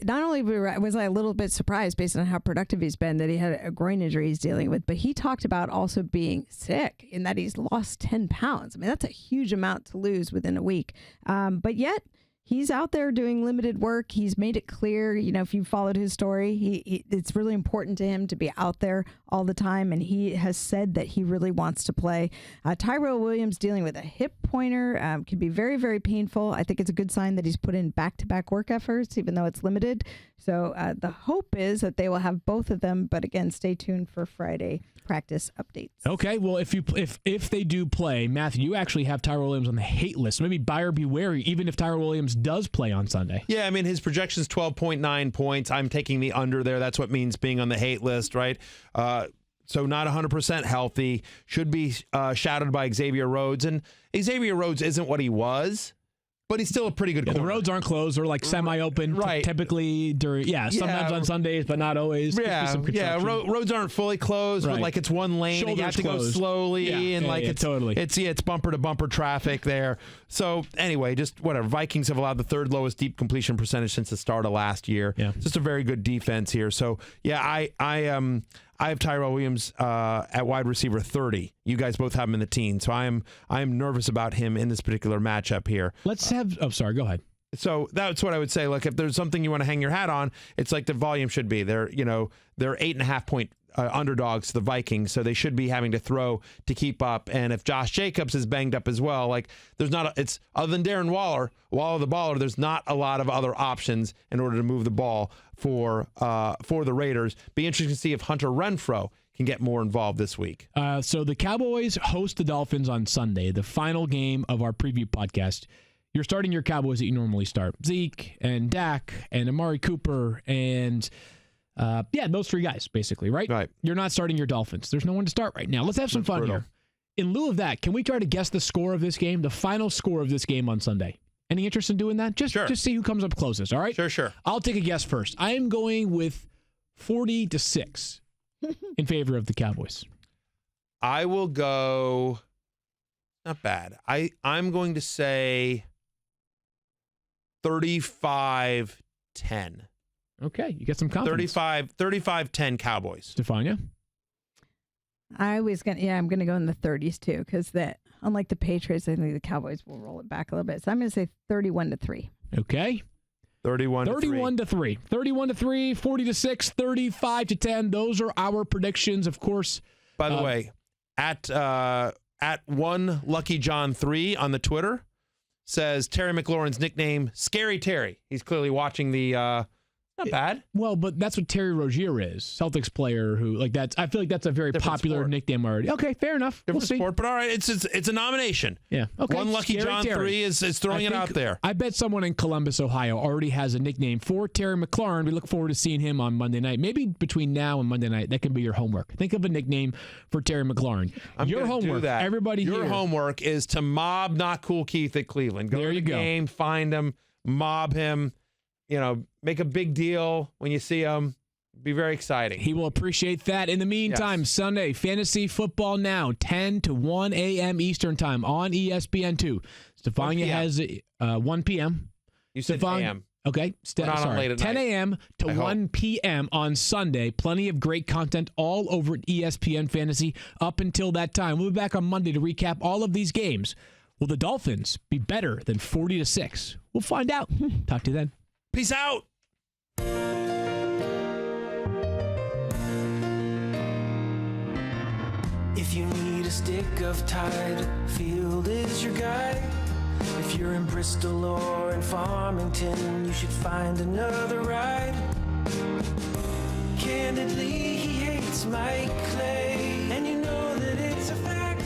Not only was I a little bit surprised based on how productive he's been that he had a groin injury he's dealing with, but he talked about also being sick in that he's lost 10 pounds. I mean, that's a huge amount to lose within a week. But yet he's out there doing limited work. He's made it clear, if you followed his story, it's really important to him to be out there all the time. And he has said that he really wants to play. Tyrell Williams dealing with a hip pointer can be very, very painful. I think it's a good sign that he's put in back-to-back work efforts, even though it's limited. So the hope is that they will have both of them. But again, stay tuned for Friday practice updates. Okay, well, if they do play, Matthew, you actually have Tyrell Williams on the hate list. Maybe buyer beware, even if Tyrell Williams does play on Sunday. Yeah, I mean, his projection's 12.9 points. I'm taking the under there. That's what means being on the hate list, right? So not 100% healthy. Should be shadowed by Xavier Rhodes. And Xavier Rhodes isn't what he was, but he's still a pretty good corner. The roads aren't closed. They're like semi-open, right? Typically during, sometimes on Sundays, but not always. Roads aren't fully closed, but like it's one lane. Shoulders and you have to closed. go slowly, and it's bumper to bumper traffic there. So anyway, just whatever. Vikings have allowed the 3rd lowest deep completion percentage since the start of last year. Yeah, just a very good defense here. So yeah, I have Tyrell Williams at wide receiver 30. You guys both have him in the teens, so I am nervous about him in this particular matchup here. Let's have. Oh, sorry. Go ahead. So that's what I would say. Look, if there's something you want to hang your hat on, it's like the volume should be. They're 8.5 point underdogs to the Vikings, so they should be having to throw to keep up. And if Josh Jacobs is banged up as well, like it's other than Darren Waller the baller, there's not a lot of other options in order to move the ball for the Raiders. Be interesting to see if Hunter Renfrow can get more involved this week. So the Cowboys host the Dolphins on Sunday, the final game of our preview podcast. You're starting your Cowboys that you normally start. Zeke and Dak and Amari Cooper and those 3 guys, basically, right? Right. You're not starting your Dolphins. There's no one to start right now. Let's have some fun here. In lieu of that, can we try to guess the score of this game, the final score of this game on Sunday? Any interest in doing that? Just see who comes up closest, all right? Sure. I'll take a guess first. I am going with 40-6 in favor of the Cowboys. I will go, not bad. I'm going to say 35-10. Okay, you get some confidence. 35-10 Cowboys. Stefania? I'm going to go in the 30s too, because unlike the Patriots, I think the Cowboys will roll it back a little bit. So I'm going to say 31-3. Okay. 31-3. 31-3, 40-6, 35-10. Those are our predictions, of course. By the way, at one Lucky John 3 on the Twitter says Terry McLaurin's nickname Scary Terry. He's clearly watching the. Not bad. Well, but that's what Terry Rozier is, Celtics player who I feel like that's a very popular nickname already. Okay, fair enough. Different sport, but all right, it's a nomination. Yeah. Okay. One Lucky Scary John Terry. 3 is throwing it out there. I bet someone in Columbus, Ohio, already has a nickname for Terry McLaurin. We look forward to seeing him on Monday night. Maybe between now and Monday night, that can be your homework. Think of a nickname for Terry McLaurin. Your homework, everybody. Your homework is to mob Not Cool Keith at Cleveland. Go to the game, find him, mob him. Make a big deal when you see him. Be very exciting. He will appreciate that. In the meantime, Yes. Sunday, Fantasy Football Now, 10 to 1 a.m. Eastern Time on ESPN2. Stefania has 1 p.m. You said a.m. Okay. We're not on sorry. late at 10 night. a.m. to I 1 hope. p.m. on Sunday. Plenty of great content all over ESPN Fantasy up until that time. We'll be back on Monday to recap all of these games. Will the Dolphins be better than 40-6? We'll find out. Talk to you then. Peace out. If you need a stick of Tide, Field is your guide. If you're in Bristol or in Farmington, you should find another ride. Candidly, he hates Mike Clay, and you know that it's a fact.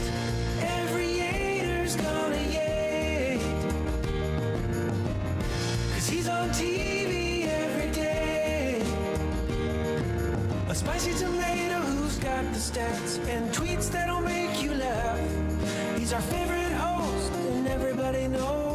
Every Yater's gonna yay, 'cause he's on TV every day. A spicy tomato who's got the stats and tweets that'll make you laugh. He's our favorite host, and everybody knows